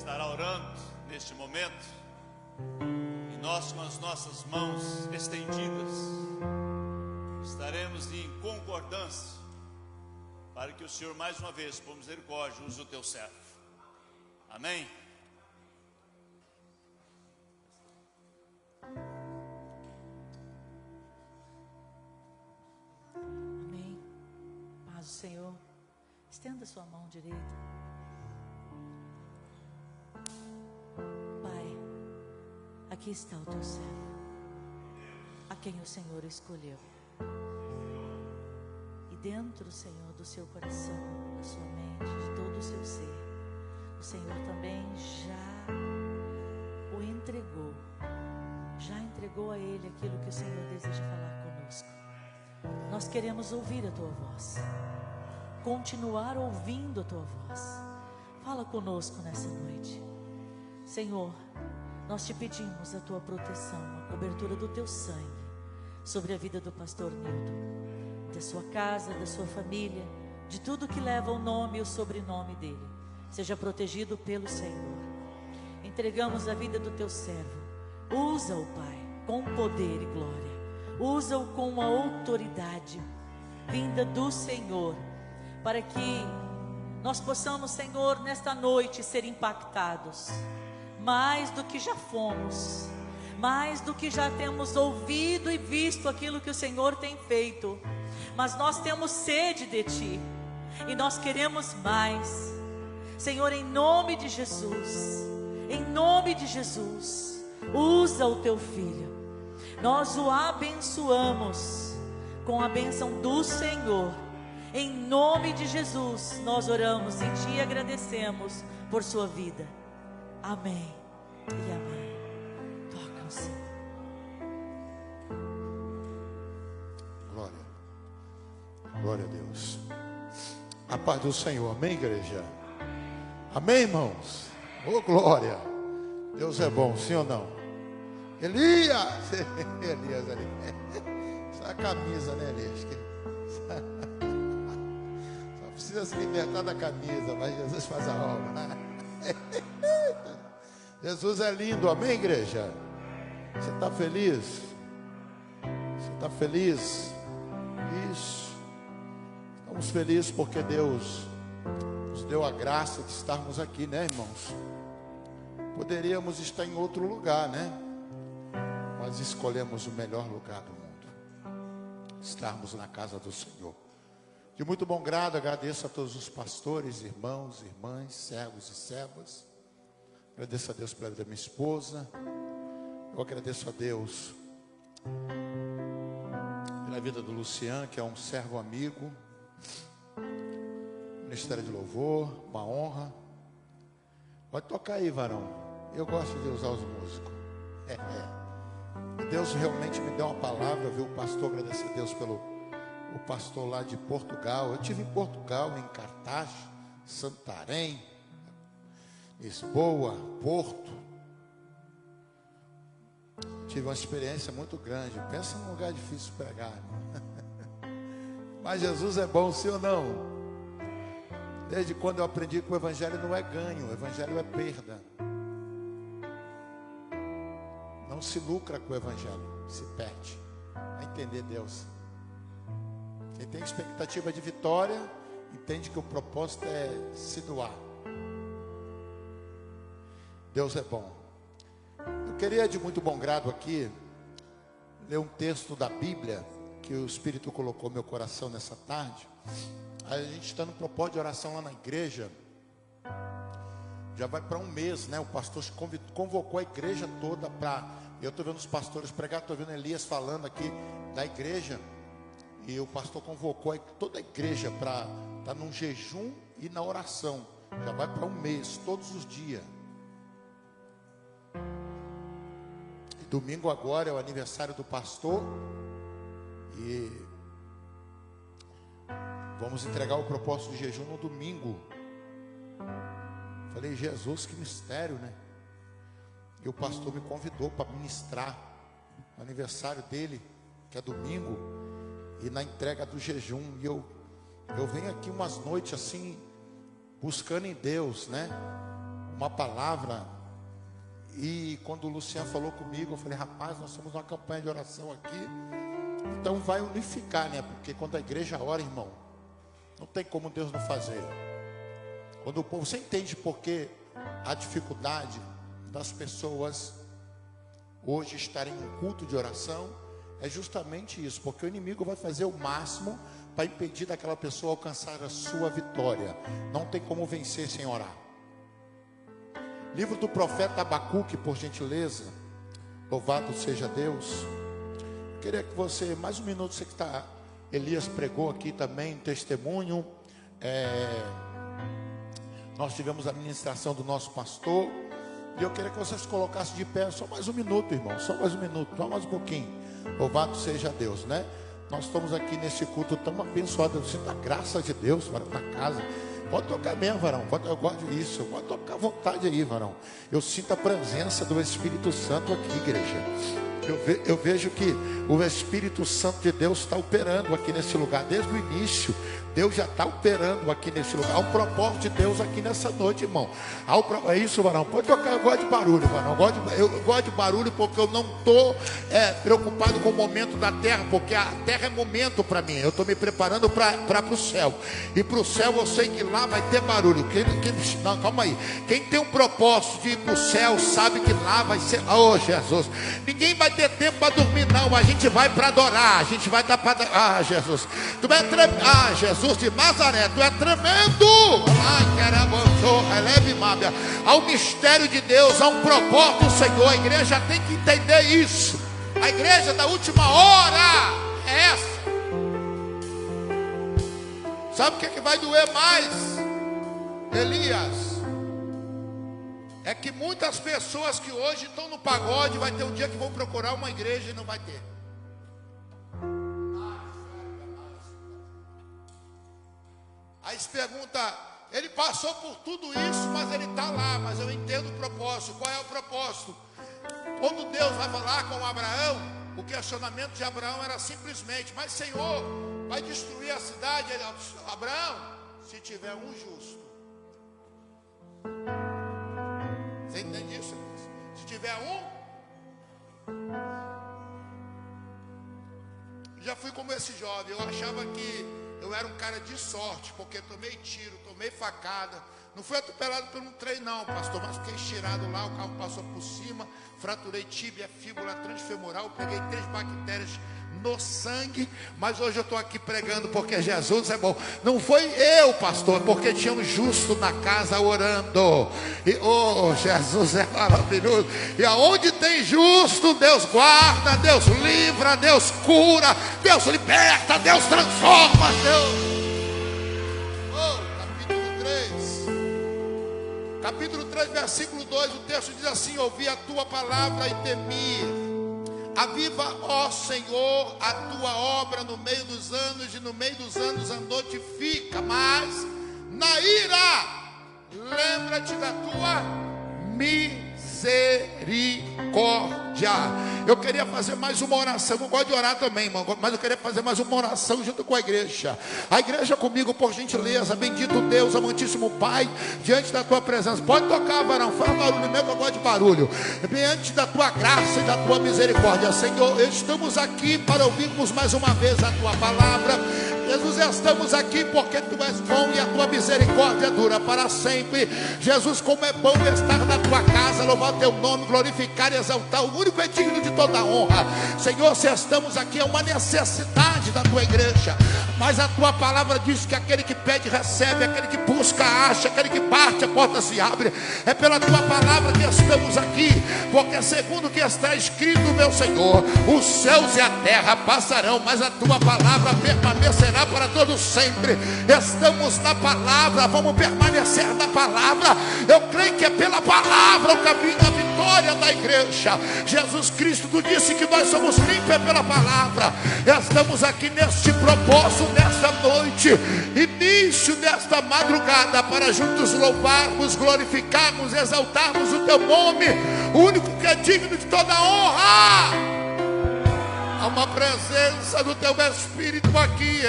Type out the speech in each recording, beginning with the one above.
estará orando neste momento, e nós, com as nossas mãos estendidas, estaremos em concordância para que o Senhor, mais uma vez, por misericórdia, use o teu servo. Amém? Amém. Paz do Senhor. Estenda sua mão direita. Pai, aqui está o teu servo, a quem o Senhor escolheu. E dentro, Senhor, do seu coração, da sua mente, de todo o seu ser, o Senhor também já o entregou. Já entregou a Ele aquilo que o Senhor deseja falar conosco. Nós queremos ouvir a tua voz, continuar ouvindo a tua voz. Fala conosco nessa noite. Senhor, nós te pedimos a tua proteção, a cobertura do teu sangue sobre a vida do pastor Nilton, da sua casa, da sua família, de tudo que leva o nome e o sobrenome dele. Seja protegido pelo Senhor. Entregamos a vida do teu servo. Usa-o, Pai, com poder e glória. Usa-o com uma autoridade vinda do Senhor, para que nós possamos, Senhor, nesta noite ser impactados, mais do que já fomos, mais do que já temos ouvido e visto aquilo que o Senhor tem feito. Mas nós temos sede de Ti, e nós queremos mais. Senhor, em nome de Jesus, usa o Teu Filho. Nós o abençoamos com a bênção do Senhor. Em nome de Jesus, nós oramos e Te agradecemos por sua vida. Amém e amém. Toca o Senhor. Glória a Deus. A paz do Senhor, amém, igreja? Amém, irmãos? Ô, glória. Deus é bom, sim ou não? Elias ali. Essa é a camisa, né, Elias? Só precisa se libertar da camisa, mas Jesus faz a obra. Jesus é lindo, amém, igreja? Você está feliz? Você está feliz? Isso. Estamos felizes porque Deus nos deu a graça de estarmos aqui, né, irmãos? Poderíamos estar em outro lugar, né? Mas escolhemos o melhor lugar do mundo, estarmos na casa do Senhor. De muito bom grado, agradeço a todos os pastores, irmãos, irmãs, servos e servas. Agradeço a Deus pela vida da minha esposa. Eu agradeço a Deus pela vida do Luciano, que é um servo amigo. Ministério de louvor, uma honra. Pode tocar aí, varão. Eu gosto de usar os músicos. Deus realmente me deu uma palavra, viu, pastor? Agradecer a Deus pelo o pastor lá de Portugal. Eu estive em Portugal, em Cartaz, Santarém, Lisboa, Porto. Tive uma experiência muito grande. Pensa num lugar difícil de pregar, irmão. Mas Jesus é bom, sim ou não? Desde quando eu aprendi que o evangelho não é ganho, o evangelho é perda. Não se lucra com o evangelho, se perde. Vai entender Deus. Quem tem expectativa de vitória, entende que o propósito é se doar. Deus é bom. Eu queria, de muito bom grado aqui, ler um texto da Bíblia que o Espírito colocou no meu coração nessa tarde. A gente está no propósito de oração lá na igreja. Já vai para um mês, né? O pastor convocou a igreja toda para... Eu estou vendo os pastores pregar, estou vendo Elias falando aqui da igreja. E o pastor convocou toda a igreja para estar num jejum e na oração. Já vai para um mês, todos os dias. E domingo agora é o aniversário do pastor. E vamos entregar o propósito de jejum no domingo. Falei, Jesus, que mistério, né? E o pastor me convidou para ministrar o aniversário dele, que é domingo, e na entrega do jejum. E eu venho aqui umas noites assim, buscando em Deus, né? uma palavra. E quando o Luciano falou comigo, eu falei, rapaz, nós temos uma campanha de oração aqui. Então vai unificar, né? Porque quando a igreja ora, irmão, não tem como Deus não fazer. Quando o povo, você entende porque a dificuldade das pessoas hoje estarem em um culto de oração? É justamente isso, porque o inimigo vai fazer o máximo para impedir daquela pessoa alcançar a sua vitória. Não tem como vencer sem orar. Livro do profeta Abacuque, por gentileza. Louvado seja Deus. Eu queria que você, mais um minuto, você que está, Elias pregou aqui também, testemunho. Nós tivemos a ministração do nosso pastor. E eu queria que vocês colocassem de pé, só mais um minuto, irmão, só mais um minuto, só mais um pouquinho. Louvado seja Deus, né? Nós estamos aqui nesse culto tão abençoado. Eu sinto a graça de Deus na casa. Pode tocar mesmo, varão. Eu gosto disso. Pode tocar à vontade aí, varão. Eu sinto a presença do Espírito Santo aqui, igreja. Eu vejo que o Espírito Santo de Deus está operando aqui nesse lugar. Desde o início, Deus já está operando aqui nesse lugar. Há um propósito de Deus aqui nessa noite, irmão. É isso, varão. Pode tocar. Eu gosto de barulho, varão. Eu gosto de barulho porque eu não estou preocupado com o momento da terra. Porque a terra é momento para mim. Eu estou me preparando para o céu. E para o céu eu sei que lá vai ter barulho. Não, calma aí. Quem tem um propósito de ir para o céu sabe que lá vai ser. Oh, Jesus. Ninguém vai ter tempo para dormir, não. A gente vai para adorar. A gente vai dar para. Ah, Jesus. Tu vai Jesus de Nazaré, tu é tremendo. Há um mistério de Deus, há um propósito do Senhor. A igreja tem que entender isso. A igreja da última hora é essa. Sabe o que vai doer mais, Elias? É que muitas pessoas que hoje estão no pagode, vai ter um dia que vão procurar uma igreja e não vai ter. Aí se pergunta, ele passou por tudo isso, mas ele está lá, mas eu entendo o propósito. Qual é o propósito? Quando Deus vai falar com Abraão, o questionamento de Abraão era simplesmente, mas Senhor, vai destruir a cidade? Ele, Abraão, se tiver um justo. Você entende isso? Se tiver um. Já fui como esse jovem, eu achava que eu era um cara de sorte, porque tomei tiro, tomei facada. Não fui atropelado por um trem não, pastor, mas fiquei estirado lá, o carro passou por cima, fraturei tíbia, fíbula transfemoral, peguei 3 bactérias no sangue, mas hoje eu estou aqui pregando porque Jesus é bom. Não foi eu, pastor, porque tinha um justo na casa orando. E oh, Jesus é maravilhoso. E aonde tem justo, Deus guarda, Deus livra, Deus cura, Deus liberta, Deus transforma, Deus. Oh, capítulo 3, versículo 2, o texto diz assim: ouvi a tua palavra e temi. Aviva, ó Senhor, a tua obra no meio dos anos, e no meio dos anos a notifica, mas na ira, lembra-te da tua misericórdia. Eu queria fazer mais uma oração. Eu gosto de orar também, irmão, mas eu queria fazer mais uma oração junto com a igreja. A igreja comigo, por gentileza. Bendito Deus, amantíssimo Pai, diante da tua presença. Pode tocar, varão, fala barulho mesmo, eu gosto de barulho. Diante da tua graça e da tua misericórdia, Senhor, estamos aqui para ouvirmos mais uma vez a tua palavra. Jesus, estamos aqui porque tu és bom e a tua misericórdia dura para sempre. Jesus, como é bom estar na tua casa, louvar o teu nome, glorificar e exaltar. O único é digno de toda a honra. Senhor, se estamos aqui é uma necessidade da tua igreja, mas a tua palavra diz que aquele que pede recebe, aquele que busca acha, aquele que parte a porta se abre. É pela tua palavra que estamos aqui, porque segundo o que está escrito, meu Senhor, os céus e a terra passarão, mas a tua palavra permanecerá para todo sempre. Estamos na palavra, vamos permanecer na palavra. Eu creio que é pela palavra o caminho da vitória da igreja. Jesus Cristo, tu disse que nós somos limpos pela palavra. Estamos aqui neste propósito, nesta noite, início desta madrugada, para juntos louvarmos, glorificarmos, exaltarmos o teu nome, o único que é digno de toda honra. Há uma presença do teu Espírito aqui.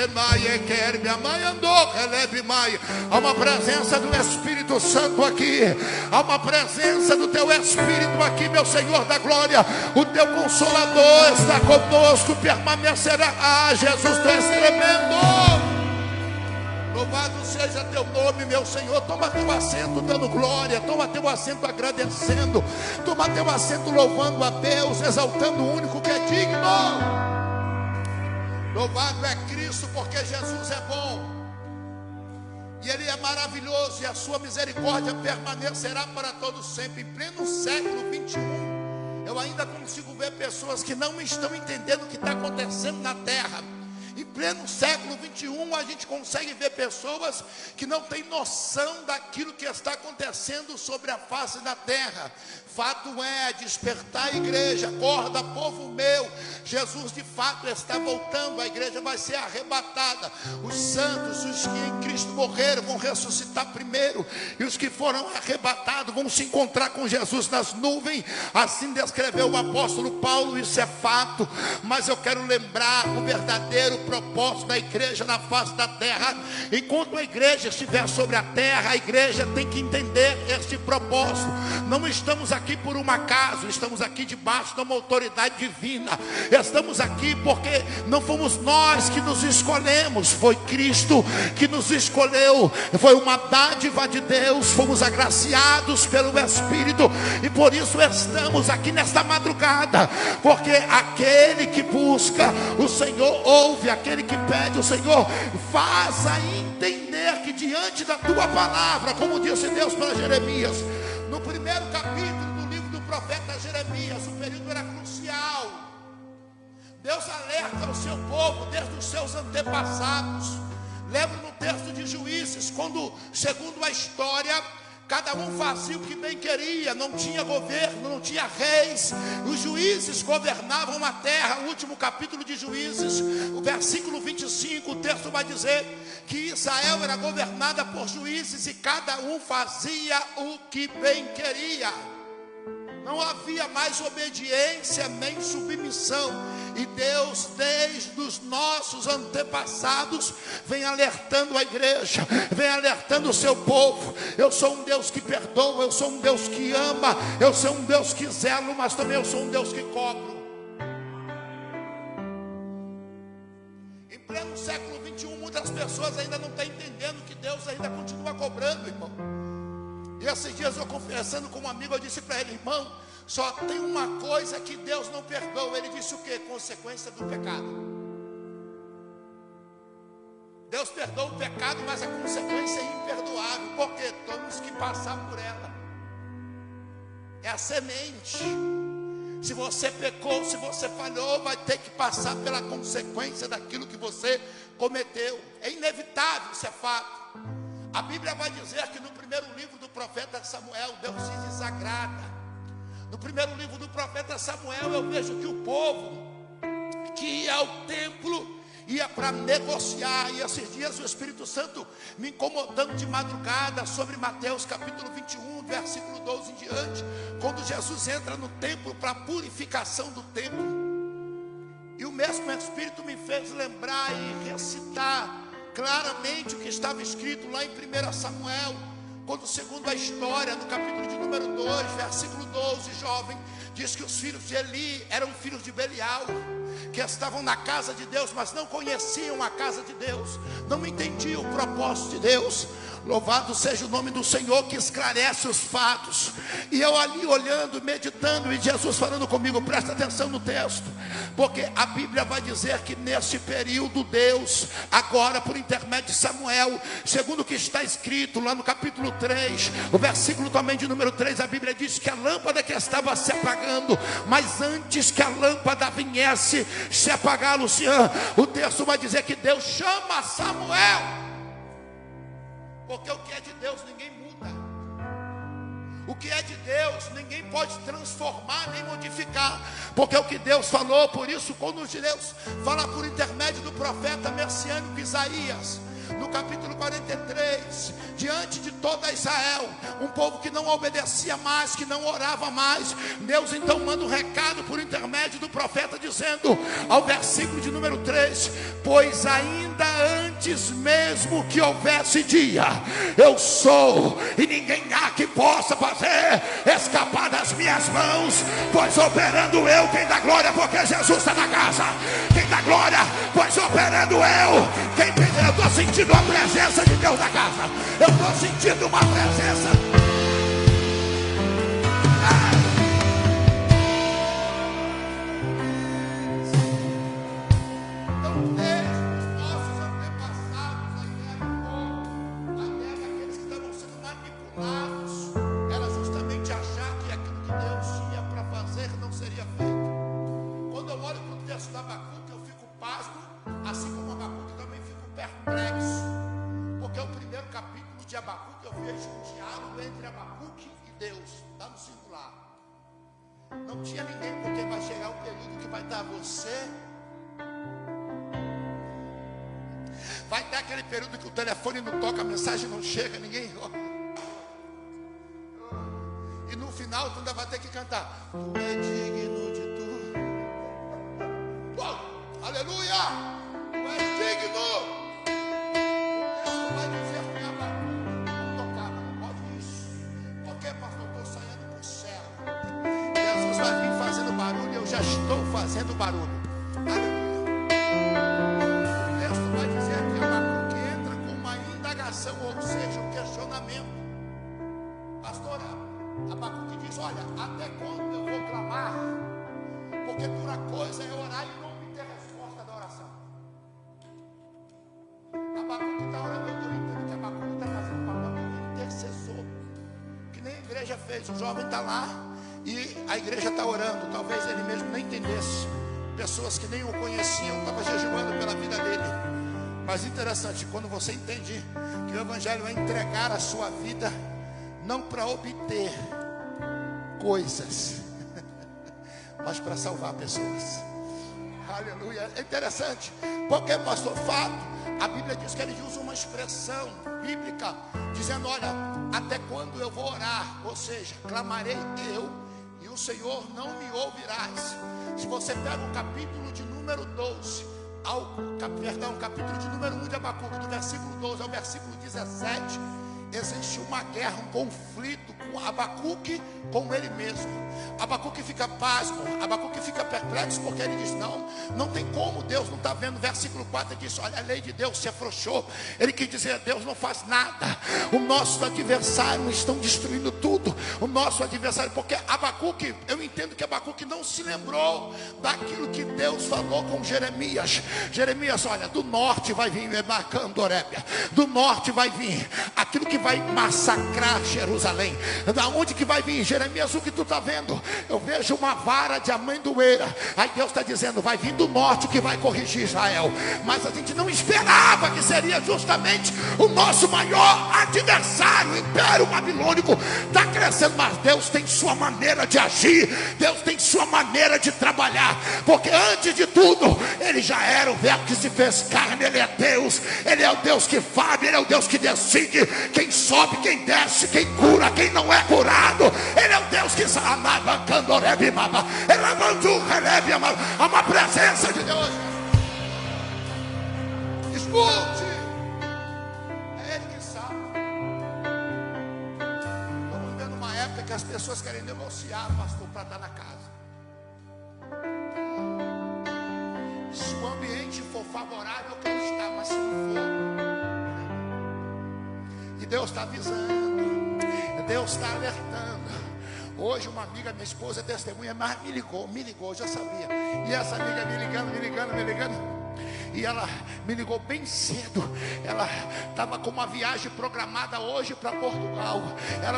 Há uma presença do Espírito Santo aqui. Há uma presença do teu Espírito aqui, meu Senhor da glória. O teu Consolador está conosco, permanecerá. Ah, Jesus, tu és tremendo. Louvado seja teu nome, meu Senhor. Toma teu assento dando glória. Toma teu assento agradecendo. Toma teu assento louvando a Deus, exaltando o único que é digno. Louvado é Cristo, porque Jesus é bom e Ele é maravilhoso, e a sua misericórdia permanecerá para todos sempre. Em pleno século 21, eu ainda consigo ver pessoas que não estão entendendo o que está acontecendo na terra. Em pleno século 21, a gente consegue ver pessoas que não têm noção daquilo que está acontecendo sobre a face da terra. Fato é, despertar a igreja, acorda povo meu, Jesus de fato está voltando, a igreja vai ser arrebatada. Os santos, os que em Cristo morreram, vão ressuscitar primeiro, e os que foram arrebatados vão se encontrar com Jesus nas nuvens. Assim descreveu o apóstolo Paulo, isso é fato. Mas eu quero lembrar o verdadeiro propósito da igreja na face da terra. Enquanto a igreja estiver sobre a terra, a igreja tem que entender este propósito. Não estamos aqui por um acaso, estamos aqui debaixo de uma autoridade divina. Estamos aqui porque não fomos nós que nos escolhemos, foi Cristo que nos escolheu. Foi uma dádiva de Deus, fomos agraciados pelo Espírito, e por isso estamos aqui nesta madrugada, porque aquele que busca, o Senhor ouve. Aquele que pede, o Senhor faça entender que diante da tua palavra, como disse Deus para Jeremias, no primeiro capítulo do livro do profeta Jeremias, o período era crucial. Deus alerta o seu povo desde os seus antepassados. Lembra no texto de Juízes, quando, segundo a história, cada um fazia o que bem queria, não tinha governo, não tinha reis. Os juízes governavam a terra. O último capítulo de Juízes, o versículo 25, o texto vai dizer que Israel era governada por juízes e cada um fazia o que bem queria. Não havia mais obediência nem submissão. E Deus, desde os nossos antepassados, vem alertando a igreja, vem alertando o seu povo. Eu sou um Deus que perdoa, eu sou um Deus que ama, eu sou um Deus que zelo, mas também eu sou um Deus que cobro. Em pleno século 21, muitas pessoas ainda não estão entendendo que Deus ainda continua cobrando, irmão. E esses dias eu conversando com um amigo, eu disse para ele: irmão, só tem uma coisa que Deus não perdoa. Ele disse o quê? Consequência do pecado. Deus perdoa o pecado, mas a consequência é imperdoável, porque temos que passar por ela. É a semente. Se você pecou, se você falhou, vai ter que passar pela consequência daquilo que você cometeu. É inevitável, isso é fato. A Bíblia vai dizer que no primeiro livro do profeta Samuel, Deus se desagrada. No primeiro livro do profeta Samuel, eu vejo que o povo que ia ao templo ia para negociar. E esses dias o Espírito Santo me incomodando de madrugada sobre Mateus capítulo 21, versículo 12 em diante, quando Jesus entra no templo para a purificação do templo. E o mesmo Espírito me fez lembrar e recitar claramente o que estava escrito lá em 1 Samuel, quando, segundo a história, no capítulo de número 2, versículo 12, jovem, diz que os filhos de Eli eram filhos de Belial, que estavam na casa de Deus, mas não conheciam a casa de Deus, não entendiam o propósito de Deus. Louvado seja o nome do Senhor, que esclarece os fatos. E eu ali olhando, meditando, e Jesus falando comigo: presta atenção no texto, porque a Bíblia vai dizer que nesse período Deus, agora por intermédio de Samuel, segundo o que está escrito lá no capítulo 3, o versículo também de número 3, a Bíblia diz que a lâmpada que estava se apagando, mas antes que a lâmpada viesse se apagar, Luciano, o texto vai dizer que Deus chama Samuel. Porque o que é de Deus ninguém muda. O que é de Deus ninguém pode transformar nem modificar. Porque o que Deus falou, por isso quando Deus fala por intermédio do profeta messiânico Isaías, No capítulo 43, diante de toda Israel, um povo que não obedecia mais, que não orava mais, Deus então manda um recado por intermédio do profeta, dizendo ao versículo de número 3: pois ainda antes mesmo que houvesse dia, eu sou, e ninguém há que possa fazer escapar das minhas mãos, pois operando eu, quem dá glória, porque Jesus está na casa, quem dá glória, pois operando eu, eu estou sentindo a presença de Deus na casa, eu estou sentindo uma presença. Não deixe os nossos antepassados até aqueles que estavam sendo manipulados, era justamente achar que aquilo que Deus tinha para fazer não seria feito. Quando eu olho para o texto da Abacuque, eu fico pasmo, assim como Abacuque também fico perplexo, porque o primeiro capítulo de Abacuque eu vejo um diálogo entre Abacuque e Deus, está no singular. Não tinha ninguém, porque vai chegar um período que vai estar você, vai ter aquele período que o telefone não toca, a mensagem não chega, ninguém olha. E no final tu ainda vai ter que cantar: tu é digno de tudo. Oh, aleluia! Tu és digno. O texto vai dizer que Abacuque não tocava, não pode isso. Porque, pastor, eu estou saindo para o céu. Jesus vai vir fazendo barulho e eu já estou fazendo barulho. Aleluia. O texto vai dizer que Abacuque entra com uma indagação, ou seja, um questionamento. Pastor, Abacuque diz: olha, até quando eu vou clamar? Porque dura coisa é orar e não obter resposta da oração. Abacuque está orando, eu entendo que Abacuque está fazendo papel de intercessor, que nem a igreja fez. O jovem está lá e a igreja está orando. Talvez ele mesmo nem entendesse. Pessoas que nem o conheciam estavam jejuando pela vida dele. Mas interessante, quando você entende que o evangelho é entregar a sua vida não para obter coisas, mas para salvar pessoas. Aleluia. É interessante, porque, pastor, fato, a Bíblia diz que ele usa uma expressão bíblica, dizendo: olha, até quando eu vou orar? Ou seja, clamarei eu, e o Senhor não me ouvirás. Se você pega o capítulo de número 12, capítulo de número 1 de Abacuque, do versículo 12 ao versículo 17, existe uma guerra, um conflito com Abacuque com ele mesmo. Abacuque fica pasmo, Abacuque fica perplexo, porque ele diz: não tem como, Deus não está vendo. Versículo 4 diz: olha, a lei de Deus se afrouxou. Ele quis dizer: Deus não faz nada, o nosso adversário estão destruindo tudo, o nosso adversário. Porque Abacuque, eu entendo que Abacuque não se lembrou daquilo que Deus falou com Jeremias. Jeremias: olha, do norte vai vir Macandorébia, do norte vai vir aquilo que vai massacrar Jerusalém. Da onde que vai vir? Jeremias, o que tu está vendo? Eu vejo uma vara de amendoeira. Aí Deus está dizendo: vai vir do norte que vai corrigir Israel. Mas a gente não esperava que seria justamente o nosso maior adversário. O Império Babilônico está crescendo, mas Deus tem sua maneira de agir, Deus tem sua maneira de trabalhar, porque antes de tudo Ele já era o Verbo que se fez carne. Ele é Deus, Ele é o Deus que faz, Ele é o Deus que decide quem sobe, quem desce, quem cura, quem não é curado. Ele é o Deus que há uma presença de Deus. Escute, é Ele que sabe. Estamos vivendo uma época que as pessoas querem negociar, pastor, para estar na casa. Se o ambiente for favorável, eu quero estar, mas se não for. E Deus está avisando, Deus está alertando. Hoje uma amiga, minha esposa é testemunha, mas me ligou, eu já sabia. E essa amiga me ligando. E ela me ligou bem cedo. Ela estava com uma viagem programada hoje para Portugal.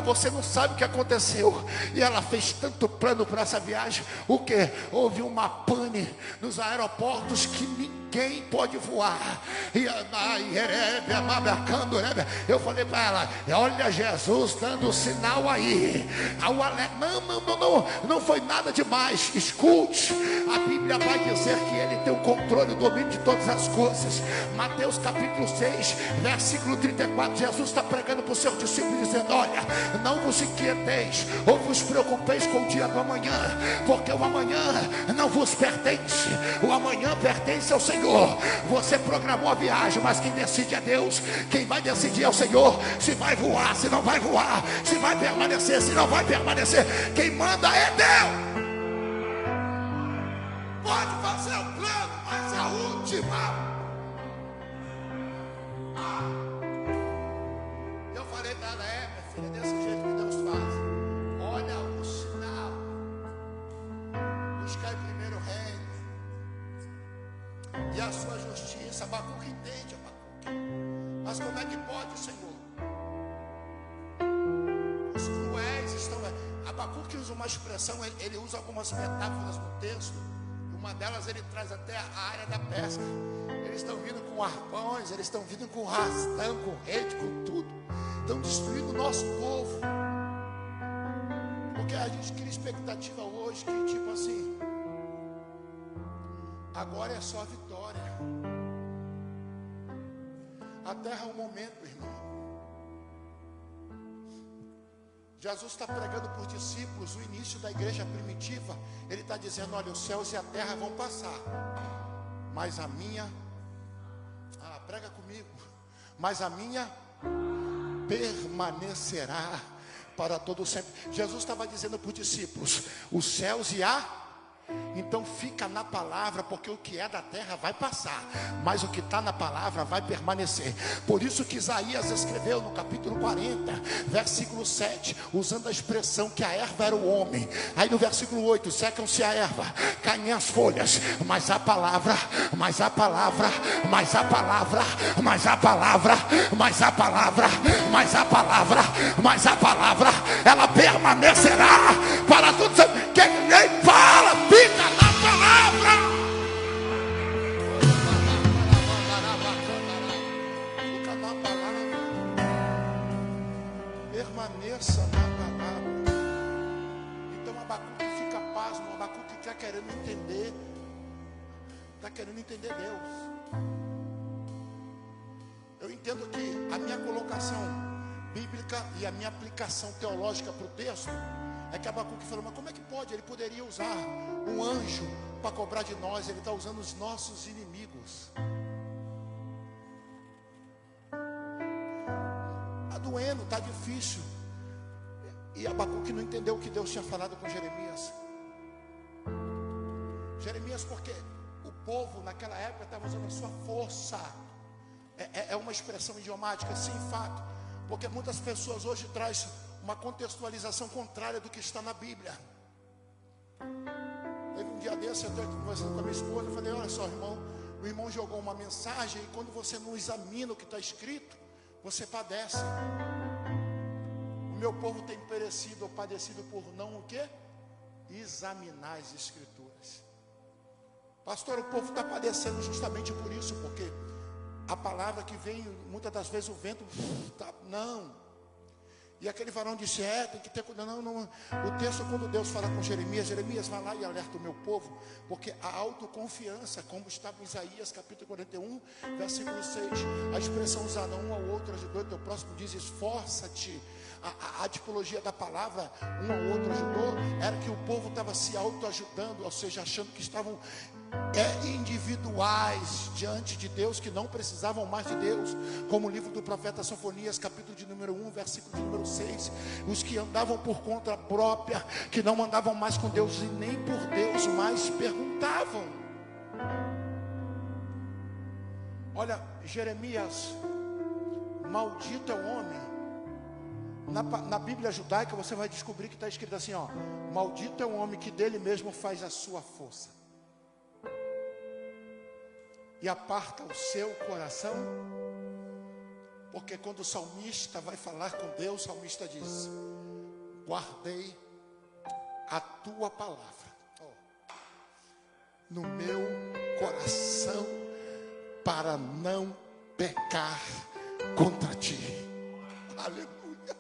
Você não sabe o que aconteceu. E ela fez tanto plano para essa viagem. O que? Houve uma pane nos aeroportos que ninguém ninguém pode voar. Eu falei para ela: olha Jesus dando sinal aí. Não foi nada demais. Escute, a Bíblia vai dizer que Ele tem o controle, o domínio de todas as coisas. Mateus capítulo 6, versículo 34, Jesus está pregando para os seus discípulos, dizendo: olha, não vos inquieteis ou vos preocupeis com o dia do amanhã, porque o amanhã não vos pertence, o amanhã pertence ao Senhor. Você programou a viagem, mas quem decide é Deus. Quem vai decidir é o Senhor, se vai voar, se não vai voar, se vai permanecer, se não vai permanecer. Quem manda é Deus. Pode fazer o plano, mas a última. Eu falei para ela: minha filha, desse jeito que Deus faz. Olha o sinal. Buscar primeiro o reino e a sua justiça. Abacuque entende, Abacuque. Mas como é que pode, Senhor? Os cruéis estão. Abacuque usa uma expressão, ele usa algumas metáforas no texto. Uma delas ele traz até a área da pesca. Eles estão vindo com arpões, eles estão vindo com rastão, com rede, com tudo. Estão destruindo o nosso povo. Porque a gente cria expectativa hoje que tipo assim, agora é só vitória. A terra é um momento, irmão. Jesus está pregando para os discípulos o início da igreja primitiva. Ele está dizendo: olha, os céus e a terra vão passar, mas a minha, prega comigo, mas a minha permanecerá para todo sempre. Jesus estava dizendo para os discípulos: os céus e a... Então fica na palavra, porque o que é da terra vai passar, mas o que está na palavra vai permanecer. Por isso que Isaías escreveu no capítulo 40, versículo 7, usando a expressão que a erva era o homem. Aí no versículo 8, secam-se a erva, caem as folhas, mas a palavra, mas a palavra, mas a palavra, mas a palavra, mas a palavra, mas a palavra, mas a palavra, ela permanecerá para tudo sempre. Quem ninguém fala, fica na palavra. Fica na palavra. Permaneça na palavra. Então Abacuque fica pasmo. Abacuque está querendo entender. Está querendo entender Deus. Eu entendo que a minha colocação bíblica e a minha aplicação teológica para o texto é que Abacuque falou: mas como é que pode? Ele poderia usar um anjo para cobrar de nós. Ele está usando os nossos inimigos. Está doendo, está difícil. E Abacuque não entendeu o que Deus tinha falado com Jeremias. Jeremias, porque o povo naquela época estava usando a sua força. É uma expressão idiomática, sim, fato. Porque muitas pessoas hoje trazem uma contextualização contrária do que está na Bíblia. Teve um dia desse, eu estou conversando com a minha esposa, eu falei: olha só, irmão, o irmão jogou uma mensagem e quando você não examina o que está escrito, você padece. O meu povo tem perecido ou padecido por não o quê? Examinar as escrituras. Pastor, o povo está padecendo justamente por isso, porque a palavra que vem, muitas das vezes o vento, não. E aquele varão disse: tem que ter cuidado. Não. O texto, quando Deus fala com Jeremias, Jeremias vai lá e alerta o meu povo, porque a autoconfiança, como estava em Isaías capítulo 41, versículo 6, a expressão usada: um ao outro ajudou, teu próximo diz esforça-te. A tipologia da palavra, um ao outro ajudou, era que o povo estava se autoajudando, ou seja, achando que estavam individuais diante de Deus, que não precisavam mais de Deus, como o livro do profeta Sofonias, capítulo de número 1, versículo de número 6, os que andavam por conta própria, que não andavam mais com Deus e nem por Deus mais perguntavam. Olha, Jeremias, maldito é o homem. Na Bíblia judaica você vai descobrir que está escrito assim, maldito é o homem que dele mesmo faz a sua força e aparta o seu coração. Porque quando o salmista vai falar com Deus, o salmista diz: guardei a tua palavra no meu coração para não pecar contra ti. Aleluia.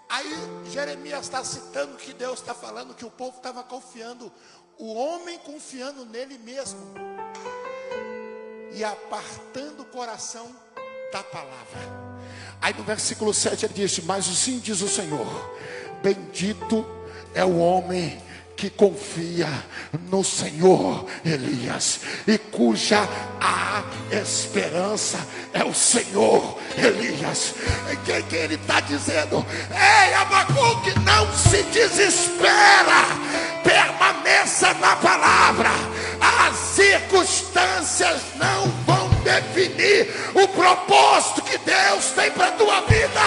Aí Jeremias está citando que Deus está falando que o povo estava confiando, o homem confiando nele mesmo e apartando o coração da palavra. Aí no versículo 7 ele diz: mas assim diz o Senhor, bendito é o homem que confia no Senhor, Elias, e cuja a esperança é o Senhor, Elias. E que ele está dizendo? Ei, Abacuque, não se desespera, permaneça na palavra. As circunstâncias não vão definir o propósito que Deus tem para a tua vida.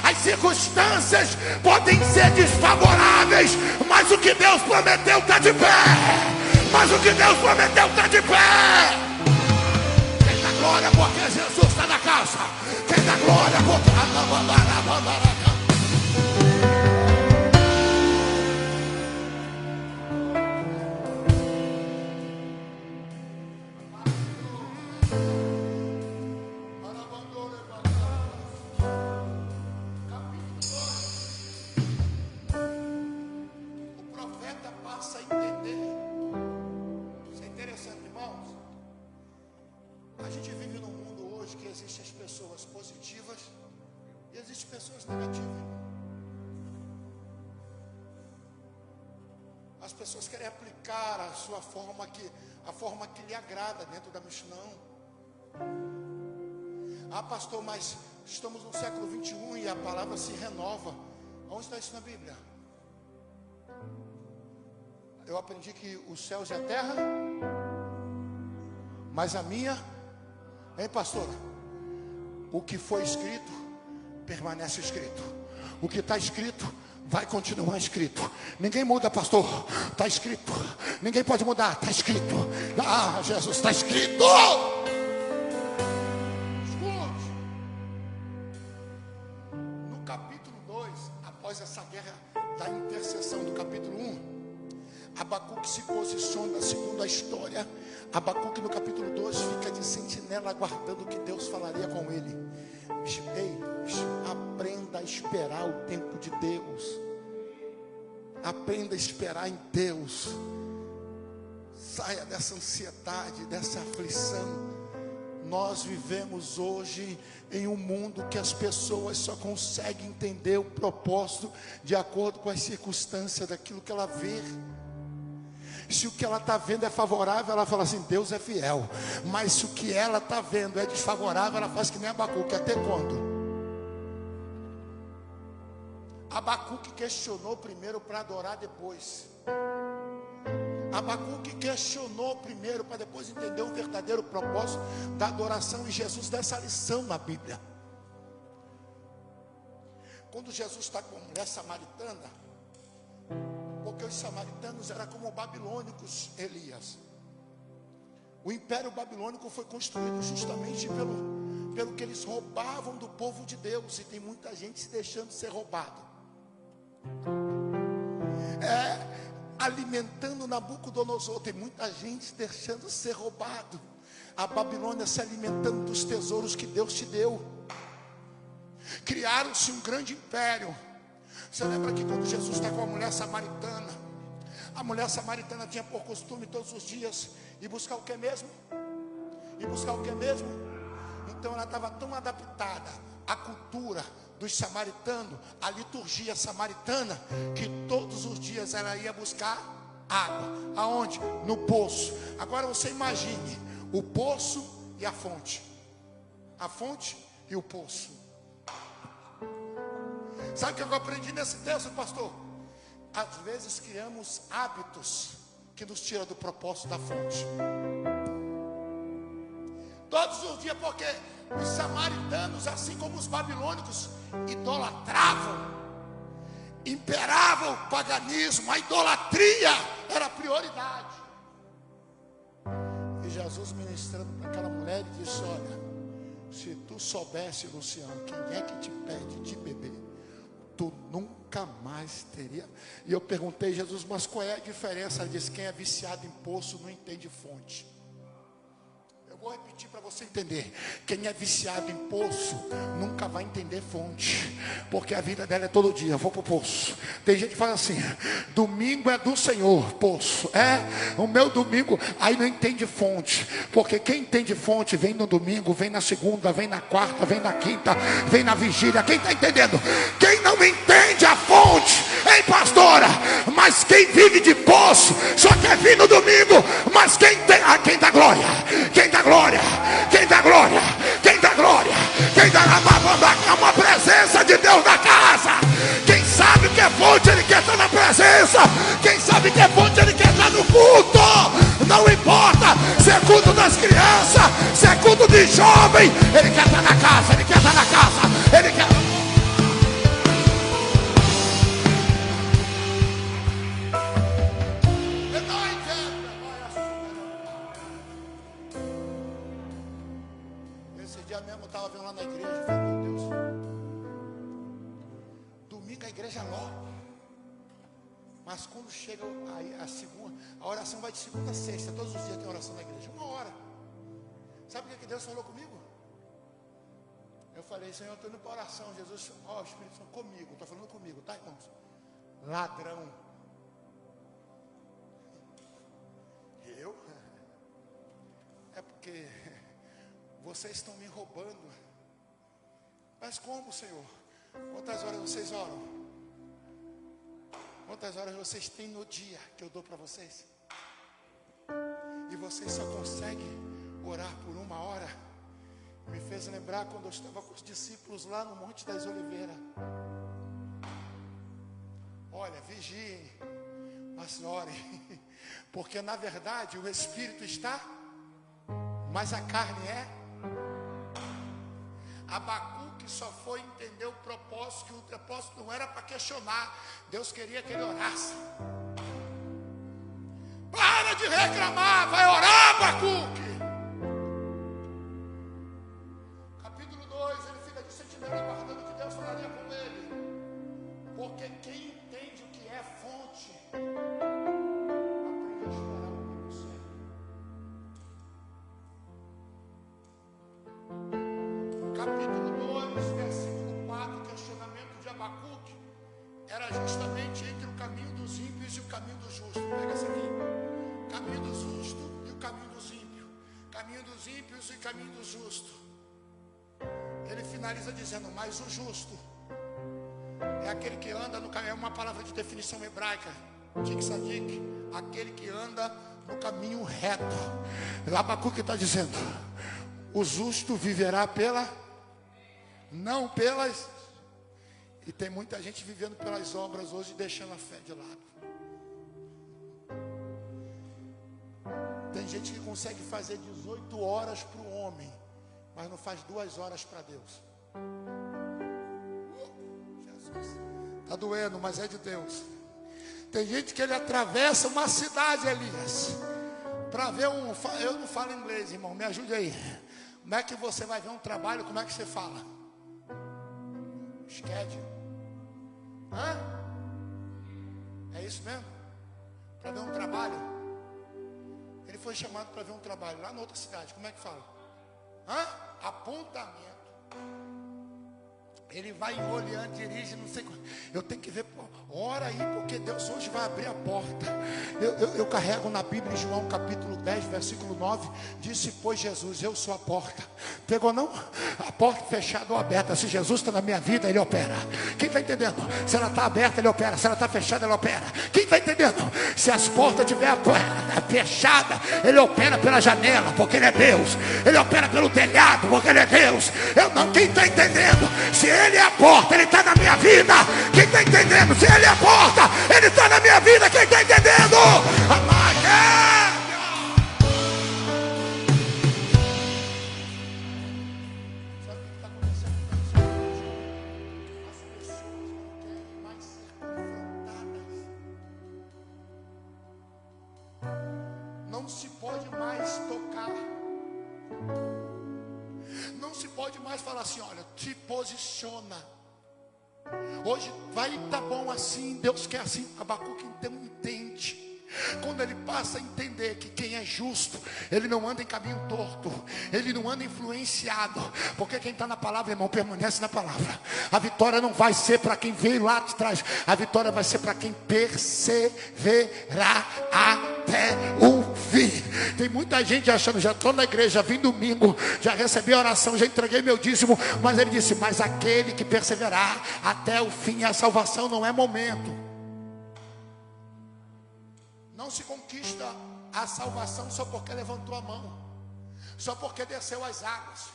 As circunstâncias podem ser desfavoráveis, mas o que Deus prometeu está de pé. Mas o que Deus prometeu está de pé. Quem dá glória porque Jesus está na casa. Quem dá glória porque... A gente vive num mundo hoje que existem as pessoas positivas e existem pessoas negativas. As pessoas querem aplicar a sua forma a forma que lhe agrada dentro da Mishnah. Ah, pastor, mas estamos no século 21 e a palavra se renova. Onde está isso na Bíblia? Eu aprendi que os céus e a terra, mas a minha... Hein, pastor? O que foi escrito permanece escrito. O que está escrito vai continuar escrito. Ninguém muda, pastor. Está escrito. Ninguém pode mudar. Está escrito. Ah, Jesus, está escrito. Escute. No capítulo 2, após essa guerra da intercessão do capítulo 1, Abacuque se posiciona segundo a história. Abacuque no capítulo 2 fica de sentinela aguardando o que Deus falaria com ele. Ei, aprenda a esperar o tempo de Deus. Aprenda a esperar em Deus. Saia dessa ansiedade, dessa aflição. Nós vivemos hoje em um mundo que as pessoas só conseguem entender o propósito de acordo com as circunstâncias daquilo que ela vê. Se o que ela está vendo é favorável, ela fala assim, Deus é fiel. Mas se o que ela está vendo é desfavorável, ela faz que nem Abacuque. Até quando? Abacuque questionou primeiro para adorar depois. Abacuque questionou primeiro para depois entender o verdadeiro propósito da adoração. E Jesus dá essa lição na Bíblia. Quando Jesus está com a mulher samaritana, porque os samaritanos eram como babilônicos, Elias. O império babilônico foi construído justamente pelo que eles roubavam do povo de Deus. E tem muita gente se deixando ser roubado. Alimentando Nabucodonosor. Tem muita gente deixando ser roubado. A Babilônia se alimentando dos tesouros que Deus te deu. Criaram-se um grande império. Você lembra que quando Jesus está com a mulher samaritana, a mulher samaritana tinha por costume todos os dias ir buscar o que mesmo? Ir buscar o que mesmo? Então ela estava tão adaptada à cultura dos samaritanos, à liturgia samaritana, que todos os dias ela ia buscar água. Aonde? No poço. Agora você imagine o poço e a fonte. A fonte e o poço. Sabe o que eu aprendi nesse texto, pastor? Às vezes criamos hábitos que nos tiram do propósito da fonte. Todos os dias, porque os samaritanos, assim como os babilônicos, idolatravam, imperava o paganismo, a idolatria era a prioridade. E Jesus ministrando para aquela mulher e disse, olha, se tu soubesse, Luciano, quem é que te pede de beber, tu nunca mais teria. E eu perguntei, Jesus, mas qual é a diferença? Ele disse, quem é viciado em poço não entende fonte. Eu vou repetir para você entender. Quem é viciado em poço nunca vai entender fonte, porque a vida dela é todo dia. Eu vou pro poço. Tem gente que fala assim: domingo é do Senhor, poço. O meu domingo. Aí não entende fonte, porque quem entende fonte vem no domingo, vem na segunda, vem na quarta, vem na quinta, vem na vigília. Quem está entendendo? Quem não entende a fonte, hein, pastora? Mas quem vive de poço só quer vir no domingo. Mas quem tem, quem dá glória? Quem dá glória? Quem dá glória? Quem dá glória? Quem dá é uma presença de Deus na casa. Quem sabe que é fonte, ele quer estar na presença. Quem sabe que é fonte, ele quer estar no culto. Não importa se é culto das crianças, se é culto de jovem, ele quer estar na casa, ele quer estar na casa, ele quer. Esse dia mesmo eu estava vendo lá na igreja, eu falei: meu Deus, domingo a igreja logo. Mas quando chega a oração vai de segunda a sexta, todos os dias tem oração na igreja, 1 hora. Sabe o que Deus falou comigo? Eu falei: Senhor, eu estou indo para oração. Jesus, o Espírito Santo comigo, estou falando comigo, tá, irmãos? Ladrão. Eu? É porque vocês estão me roubando. Mas como, Senhor? Quantas horas vocês oram? Quantas horas vocês têm no dia que eu dou para vocês? E vocês só conseguem orar por 1 hora. Me fez lembrar quando eu estava com os discípulos lá no Monte das Oliveiras. Olha, vigiem, mas orem. Porque na verdade o Espírito está, mas a carne é. Abacuque só foi entender o propósito, que o propósito não era para questionar. Deus queria que ele orasse. Para de reclamar, vai orar, Abacuque. Capítulo 2, ele fica de sentinela aguardando que Deus falaria com ele. Porque quem entende o que é fonte aprende a esperar o tempo certo. Capítulo 2, versículo 4, o questionamento de Abacuque era justamente entre o caminho dos ímpios e o caminho do justo. Pega essa aqui: caminho do justo e o caminho dos ímpios, caminho dos ímpios e o caminho do justo. Ele finaliza dizendo: mas o justo é aquele que anda no caminho. É uma palavra de definição hebraica, tic-sadik, aquele que anda no caminho reto. Abacuque está dizendo: o justo viverá não pelas. E tem muita gente vivendo pelas obras hoje, deixando a fé de lado. Tem gente que consegue fazer 18 horas para o homem, mas não faz 2 horas para Deus. Jesus, está doendo, mas é de Deus. Tem gente que ele atravessa uma cidade, Elias, para ver eu não falo inglês, irmão, me ajude aí. Como é que você vai ver um trabalho? Como é que você fala? Schedule. É isso mesmo? Para ver um trabalho. Ele foi chamado para ver um trabalho lá na outra cidade. Como é que fala? Apontamento. Ele vai em olhando, dirige, não sei como. Eu tenho que ver, ora aí, porque Deus hoje vai abrir a porta. Eu carrego na Bíblia, em João capítulo 10, versículo 9. Disse, pois Jesus, eu sou a porta. Pegou não? A porta fechada ou aberta. Se Jesus está na minha vida, Ele opera. Quem está entendendo? Se ela está aberta, Ele opera. Se ela está fechada, Ele opera. Quem está entendendo? Se as portas estiverem fechadas, Ele opera pela janela, porque Ele é Deus. Ele opera pelo telhado, porque Ele é Deus. Quem está entendendo? Se Ele é a porta, Ele está na minha vida. Quem está entendendo? Se Ele é a porta, Ele está na minha vida. Quem está entendendo? Sabe o que está acontecendo com isso hoje? As pessoas não querem mais ser confrontadas. Não se pode mais tocar. Não se pode mais falar assim, olha, te posiciona. Hoje vai estar bom assim, Deus quer assim. Abacuque então entende Quando ele passa a entender que quem é justo, ele não anda em caminho torto, ele não anda influenciado, porque quem está na palavra, irmão, permanece na palavra. A vitória não vai ser para quem veio lá de trás, a vitória vai ser para quem perseverar até o fim. Tem muita gente achando, já estou na igreja, vim domingo, já recebi a oração, já entreguei meu dízimo, mas ele disse, mas aquele que perseverar até o fim, a salvação não é momento. Não se conquista a salvação só porque levantou a mão, só porque desceu as águas,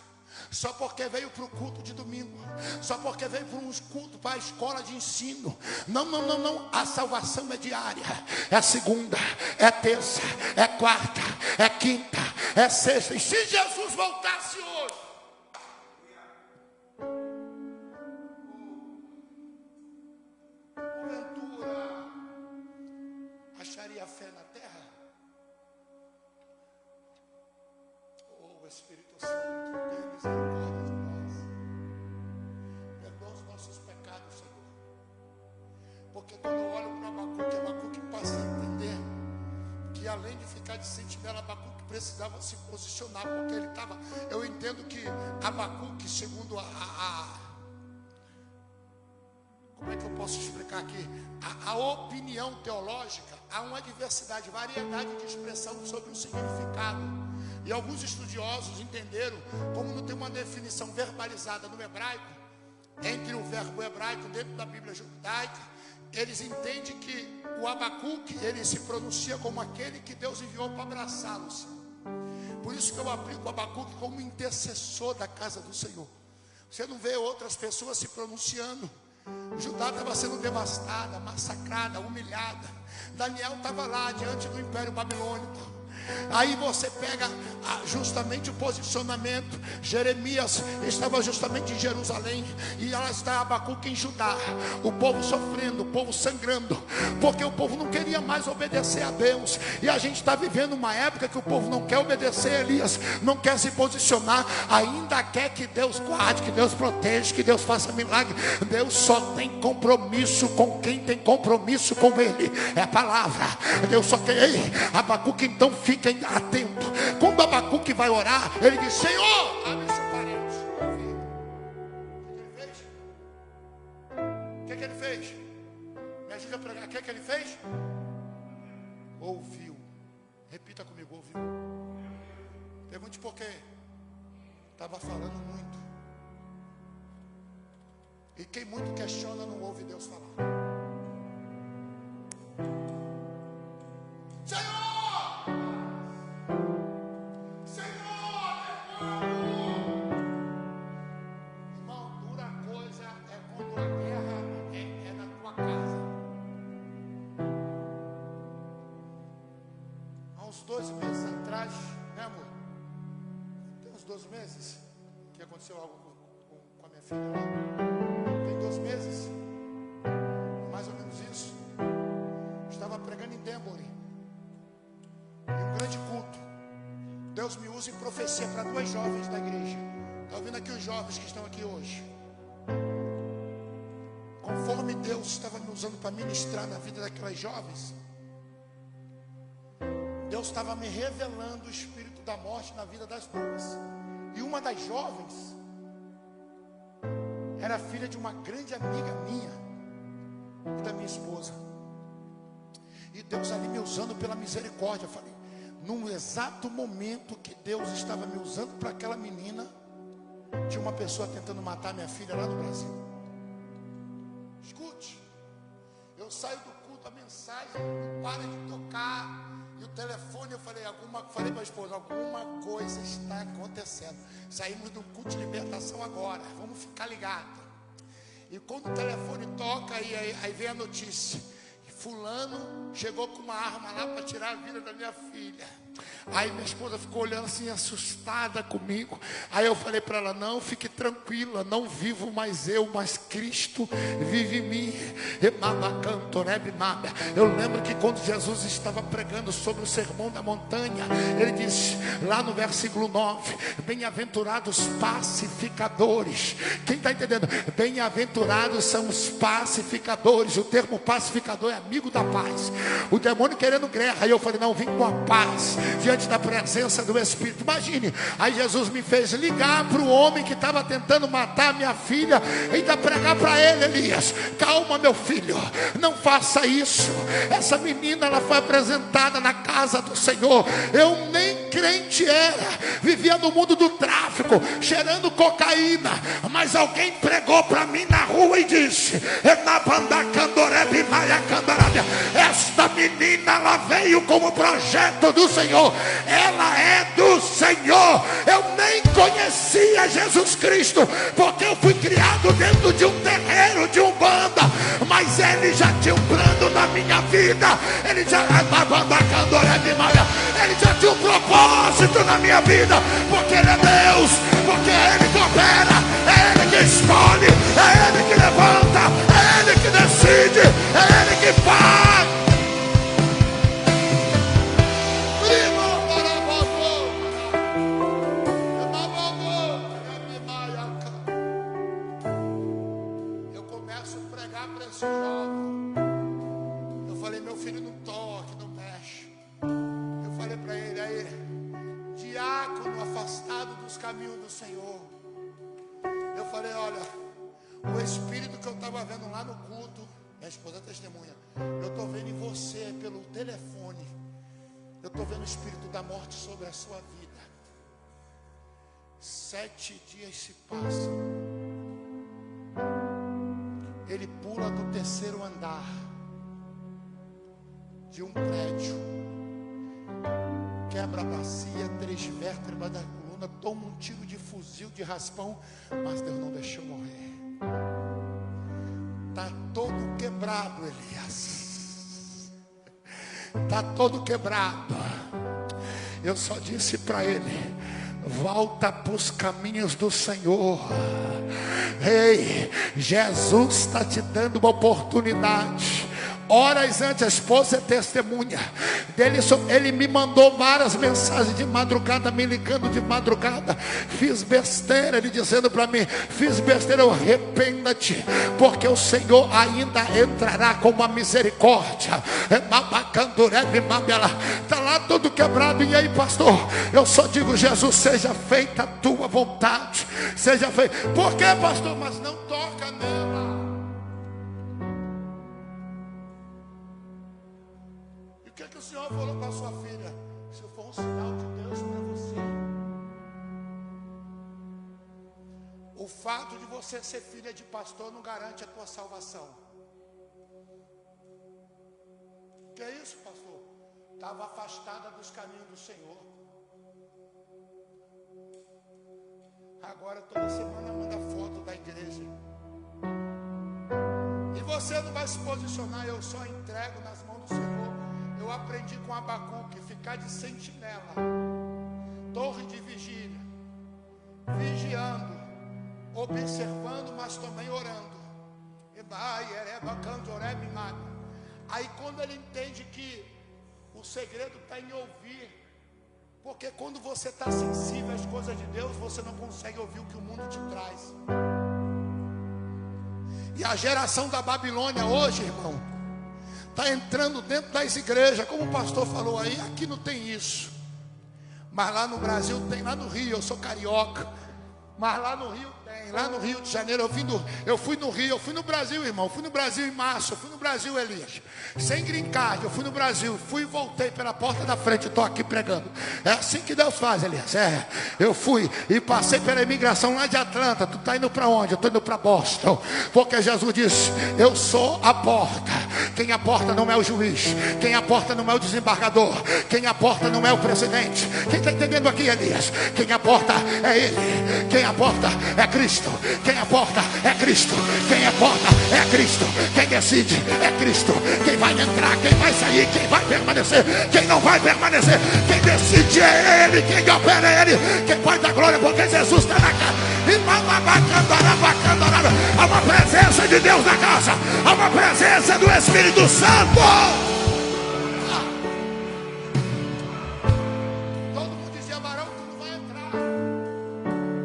só porque veio para o culto de domingo, só porque veio para uns cultos, para a escola de ensino. Não, não, não, não. A salvação é diária, é segunda, é terça, é quarta, é quinta, é sexta. E se Jesus voltasse hoje, porventura acharia fé na terra? Oh, Espírito Santo, tenha misericórdia de nós. Perdoa os nossos pecados, Senhor. Porque quando eu olho para Abacuque passa a entender que além de ficar de sentinela, Abacuque precisava se posicionar, porque ele estava. Eu entendo que Abacuque, segundo como é que eu posso explicar aqui? A opinião teológica, há uma diversidade, variedade de expressão sobre o significado. E alguns estudiosos entenderam, como não tem uma definição verbalizada no hebraico, entre o verbo hebraico dentro da Bíblia judaica, eles entendem que o Abacuque, ele se pronuncia como aquele que Deus enviou para abraçá-los. Por isso que eu aplico o Abacuque como intercessor da casa do Senhor. Você não vê outras pessoas se pronunciando. Judá estava sendo devastada, massacrada, humilhada. Daniel estava lá diante do Império Babilônico. Aí você pega justamente o posicionamento. Jeremias estava justamente em Jerusalém, e ela está Abacuque em Judá. O povo sofrendo, o povo sangrando, porque o povo não queria mais obedecer a Deus. E a gente está vivendo uma época que o povo não quer obedecer a Elias, não quer se posicionar, ainda quer que Deus guarde, que Deus proteja, que Deus faça milagre. Deus só tem compromisso com quem tem compromisso com Ele. É a palavra. Deus só quer. Ei, Abacuque, então fiquem atento. Quando Abacuque vai orar, ele diz: Senhor, abre seu parente. O que ele fez? Me ajuda a pregar. O que ele fez? Ouviu. Repita comigo, ouviu. Pergunte por quê. Estava falando muito. E quem muito questiona não ouve Deus falar. Uns 12 meses atrás, né, amor? Tem uns 12 meses que aconteceu algo com a minha filha lá. Tem 12 meses, mais ou menos isso. Estava pregando em Denbury, em um grande culto. Deus me usa em profecia para 2 jovens da igreja. Está ouvindo aqui os jovens que estão aqui hoje? Conforme Deus estava me usando para ministrar na vida daquelas jovens, Deus estava me revelando o espírito da morte na vida das 2. E uma das jovens era filha de uma grande amiga minha e da minha esposa. E Deus ali me usando pela misericórdia. Eu falei, num exato momento que Deus estava me usando para aquela menina, tinha uma pessoa tentando matar minha filha lá no Brasil. Escute, eu saio do culto, a mensagem para de tocar. E o telefone, eu falei para a esposa, alguma coisa está acontecendo. Saímos do culto de libertação agora, vamos ficar ligados. E quando o telefone toca, aí vem a notícia: fulano chegou com uma arma lá para tirar a vida da minha filha. Aí minha esposa ficou olhando assim, assustada comigo. Aí eu falei para ela: não, fique tranquila, não vivo mais eu, mas Cristo vive em mim. Eu lembro que quando Jesus estava pregando sobre o sermão da montanha, ele disse lá no versículo 9: bem-aventurados pacificadores. Quem está entendendo? Bem-aventurados são os pacificadores. O termo pacificador é amigo da paz. O demônio querendo guerra. Aí eu falei: não, vim com a paz diante da presença do Espírito. Imagine, aí Jesus me fez ligar para o homem que estava tentando matar minha filha, e ainda pregar para ele: Elias, calma meu filho, não faça isso. Essa menina, ela foi apresentada na casa do Senhor. Eu nem crente era, vivia no mundo do tráfico, cheirando cocaína, mas alguém pregou para mim na rua e disse: esta menina, ela veio como projeto do Senhor, ela é do Senhor. Eu nem conhecia Jesus Cristo, porque eu fui criado dentro de um terreiro de Umbanda, mas ele já tinha um plano na minha vida. Ele já tinha um propósito na minha vida, porque ele é Deus, porque é ele que opera, é ele que escolhe, é ele que levanta, é ele que decide, é ele que faz. Eu começo a pregar para esse jovem. Eu falei: meu filho, não toque, não mexe. Eu falei para ele: aí, diácono afastado dos caminhos do Senhor. Eu falei: olha, o espírito que eu estava vendo lá no culto, minha esposa é testemunha, eu estou vendo em você pelo telefone. Eu estou vendo o espírito da morte sobre a sua vida. 7 dias se passam. Ele pula do 3º andar de um prédio, quebra a bacia, 3 vértebras da coluna, toma um tiro de fuzil de raspão, mas Deus não deixou morrer. Está todo quebrado, Elias. Está todo quebrado. Eu só disse para ele: volta para os caminhos do Senhor. Ei, Jesus está te dando uma oportunidade. Horas antes, a esposa é testemunha dele, ele me mandou várias mensagens de madrugada, me ligando de madrugada. Fiz besteira, ele dizendo para mim: fiz besteira, arrependa-te, porque o Senhor ainda entrará com uma misericórdia. Está lá todo quebrado. E aí, pastor, eu só digo: Jesus, seja feita a tua vontade, seja feita. Por quê, pastor? Mas não toca nela. O que o Senhor falou para a sua filha? Isso foi um sinal de Deus para você. O fato de você ser filha de pastor não garante a tua salvação. Que é isso, pastor? Estava afastada dos caminhos do Senhor. Agora toda semana manda foto da igreja. E você não vai se posicionar. Eu só entrego nas mãos do Senhor. Eu aprendi com Abacuque: ficar de sentinela, torre de vigília, vigiando, observando, mas também orando. Aí quando ele entende que o segredo está em ouvir, porque quando você está sensível às coisas de Deus, você não consegue ouvir o que o mundo te traz. E a geração da Babilônia hoje, irmão, está entrando dentro das igrejas. Como o pastor falou aí, aqui não tem isso, mas lá no Brasil tem. Lá no Rio, eu sou carioca, mas lá no Rio tem. Lá no Rio de Janeiro, eu fui no Rio, eu fui no Brasil, irmão. Eu fui no Brasil em março, eu fui no Brasil, Elias, sem green card. Eu fui no Brasil, fui e voltei pela porta da frente. Estou aqui pregando. É assim que Deus faz, Elias. Eu fui e passei pela imigração lá de Atlanta. Tu está indo para onde? Eu estou indo para Boston, porque Jesus disse: eu sou a porta. Quem aporta não é o juiz, quem aporta não é o desembargador, quem aporta não é o presidente. Quem está entendendo aqui, Elias? Quem aporta é Ele, quem aporta é Cristo, quem aporta é Cristo, quem aporta é Cristo, quem decide é Cristo, quem vai entrar, quem vai sair, quem vai permanecer, quem não vai permanecer, quem decide é Ele, quem opera é Ele, quem pode dar glória porque Jesus está na casa. Há uma presença de Deus na casa, há uma presença do Espírito Santo. Todo mundo dizia: Barão, tu não vai entrar.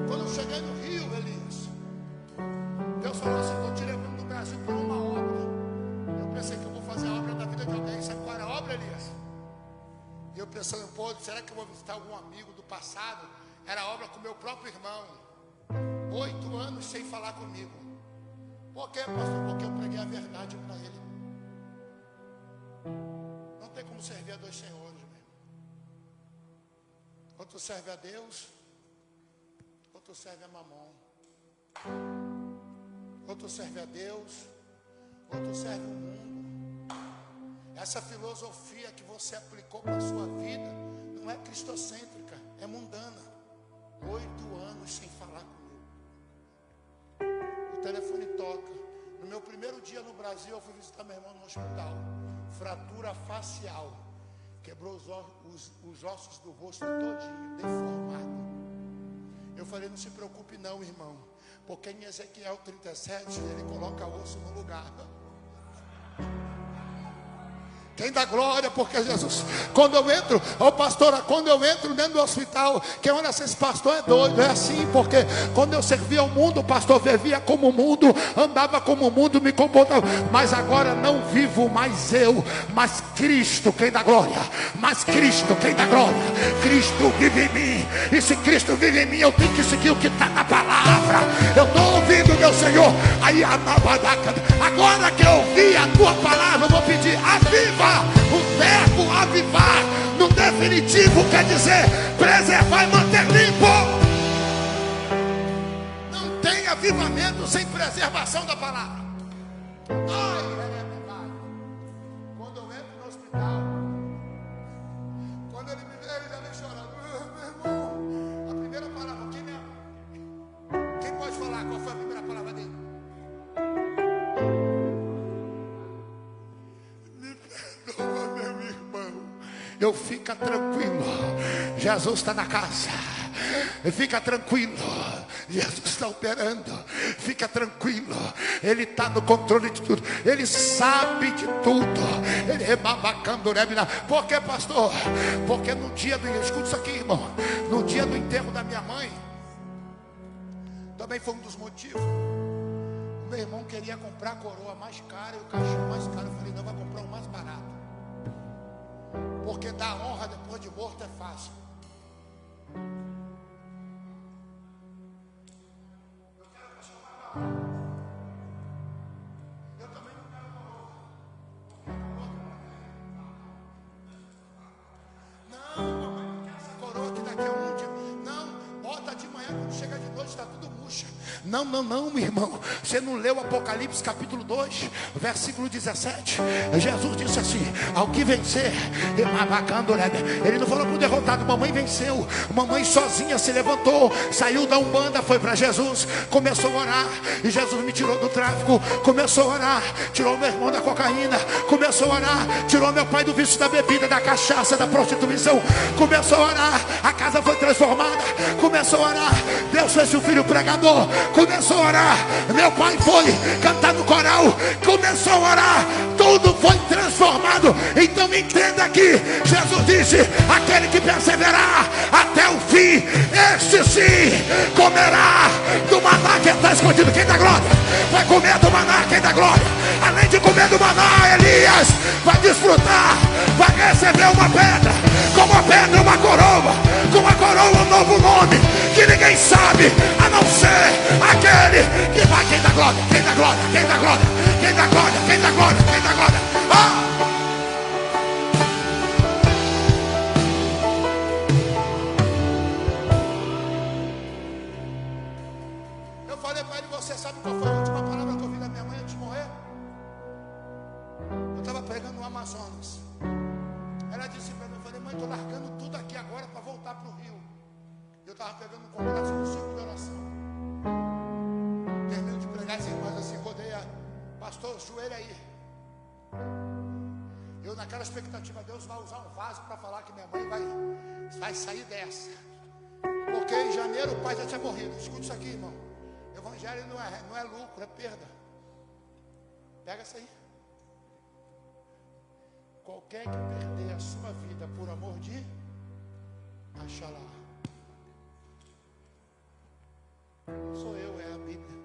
Quando eu cheguei no Rio, Elias, Deus falou assim: estou te levando do Brasil por uma obra. Eu pensei que eu vou fazer a obra da vida de alguém. Sabe qual era a obra, Elias? E eu pensando: pô, será que eu vou visitar algum amigo do passado? Era a obra com meu próprio irmão. 8 anos sem falar comigo. Por quê, pastor? Porque eu preguei a verdade para ele. Não tem como servir a 2 senhores, meu. Ou tu serve a Deus, ou tu serve a Mamon. Ou tu serve a Deus, ou tu serve o mundo. Essa filosofia que você aplicou para a sua vida não é cristocêntrica, é mundana. 8 anos sem falar comigo. O telefone toca. No meu primeiro dia no Brasil, eu fui visitar meu irmão no hospital. Fratura facial. Quebrou os ossos do rosto todinho, deformado. Eu falei: não se preocupe não, irmão, porque em Ezequiel 37 ele coloca osso no lugar. Quem dá glória? Porque Jesus, quando eu entro, pastora, quando eu entro dentro do hospital, quem olha assim: esse pastor é doido. É assim, porque quando eu servia ao mundo, o pastor vivia como o mundo, andava como o mundo, me comportava. Mas agora não vivo mais eu, mas Cristo, quem dá glória. Mas Cristo, quem dá glória. Cristo vive em mim. E se Cristo vive em mim, eu tenho que seguir o que está na palavra. Eu estou ouvindo, meu Senhor. Aí, agora que eu ouvi a tua palavra, eu vou pedir: aviva. O verbo avivar no definitivo quer dizer preservar e manter limpo. Não tem avivamento sem preservação da palavra. Quando eu entro no hospital, quando ele me vê, ele já vem chorando. Meu irmão, a primeira palavra, quem pode falar qual foi a primeira palavra dele? Meu irmão, eu fica tranquilo, Jesus está na casa. Fica tranquilo, Jesus está operando. Fica tranquilo, Ele está no controle de tudo. Ele sabe de tudo. Ele é babacando, né? Por que, pastor? Porque no dia do... Escuta isso aqui, irmão. No dia do enterro da minha mãe, também foi um dos motivos. Meu irmão queria comprar a coroa mais cara e o caixão mais caro. Eu falei: não, vai comprar o mais barato. Porque dar honra depois de morto é fácil. Eu quero a caixão mais barato. Eu também não quero coroa. Não, mamãe, não quer essa coroa que daqui a um dia. Não, bota de manhã, quando chega de noite está tudo murcha. Não, meu irmão. Você não leu Apocalipse capítulo 2, versículo 17? Jesus disse assim: ao que vencer, ele não falou para o derrotado. Mamãe venceu. Mamãe sozinha se levantou, saiu da Umbanda, foi para Jesus, começou a orar. E Jesus me tirou do tráfico, começou a orar. Tirou meu irmão da cocaína, começou a orar. Tirou meu pai do vício da bebida, da cachaça, da prostituição, começou a orar. A casa foi transformada, começou a orar. Deus fez o filho pregador, começou a orar. Meu pai foi cantar no coral, começou a orar. Tudo foi transformado. Então entenda aqui, Jesus disse: aquele que perseverar até o fim, este sim comerá do maná que está escondido. Quem dá glória? Vai comer do maná, quem dá glória? Além de comer do maná, Elias vai desfrutar, vai receber uma pedra, como a pedra uma coroa, com a coroa um novo nome, que ninguém sabe, a não ser aquele que vai. Quem dá glória? Quem dá glória? Quem dá glória? Quem dá glória? Quem dá glória? Quem dá glória? Eu falei para ele: você sabe qual foi a última palavra que eu ouvi da minha mãe antes de morrer? Eu estava pregando no Amazonas. Ela disse para mim, eu falei, mãe, estou largando tudo aqui agora para voltar para o Rio. Eu estava pegando um congresso no ciclo de oração. Termino de pregar, as irmãs assim, rodeia, pastor, joelho aí. Eu naquela expectativa, Deus vai usar um vaso para falar que minha mãe vai sair dessa. Porque em janeiro o pai já tinha morrido. Escuta isso aqui, irmão. Evangelho não é lucro, é perda. Pega isso aí. Qualquer que perder a sua vida por amor de Achalá. Sou eu, é a Bíblia.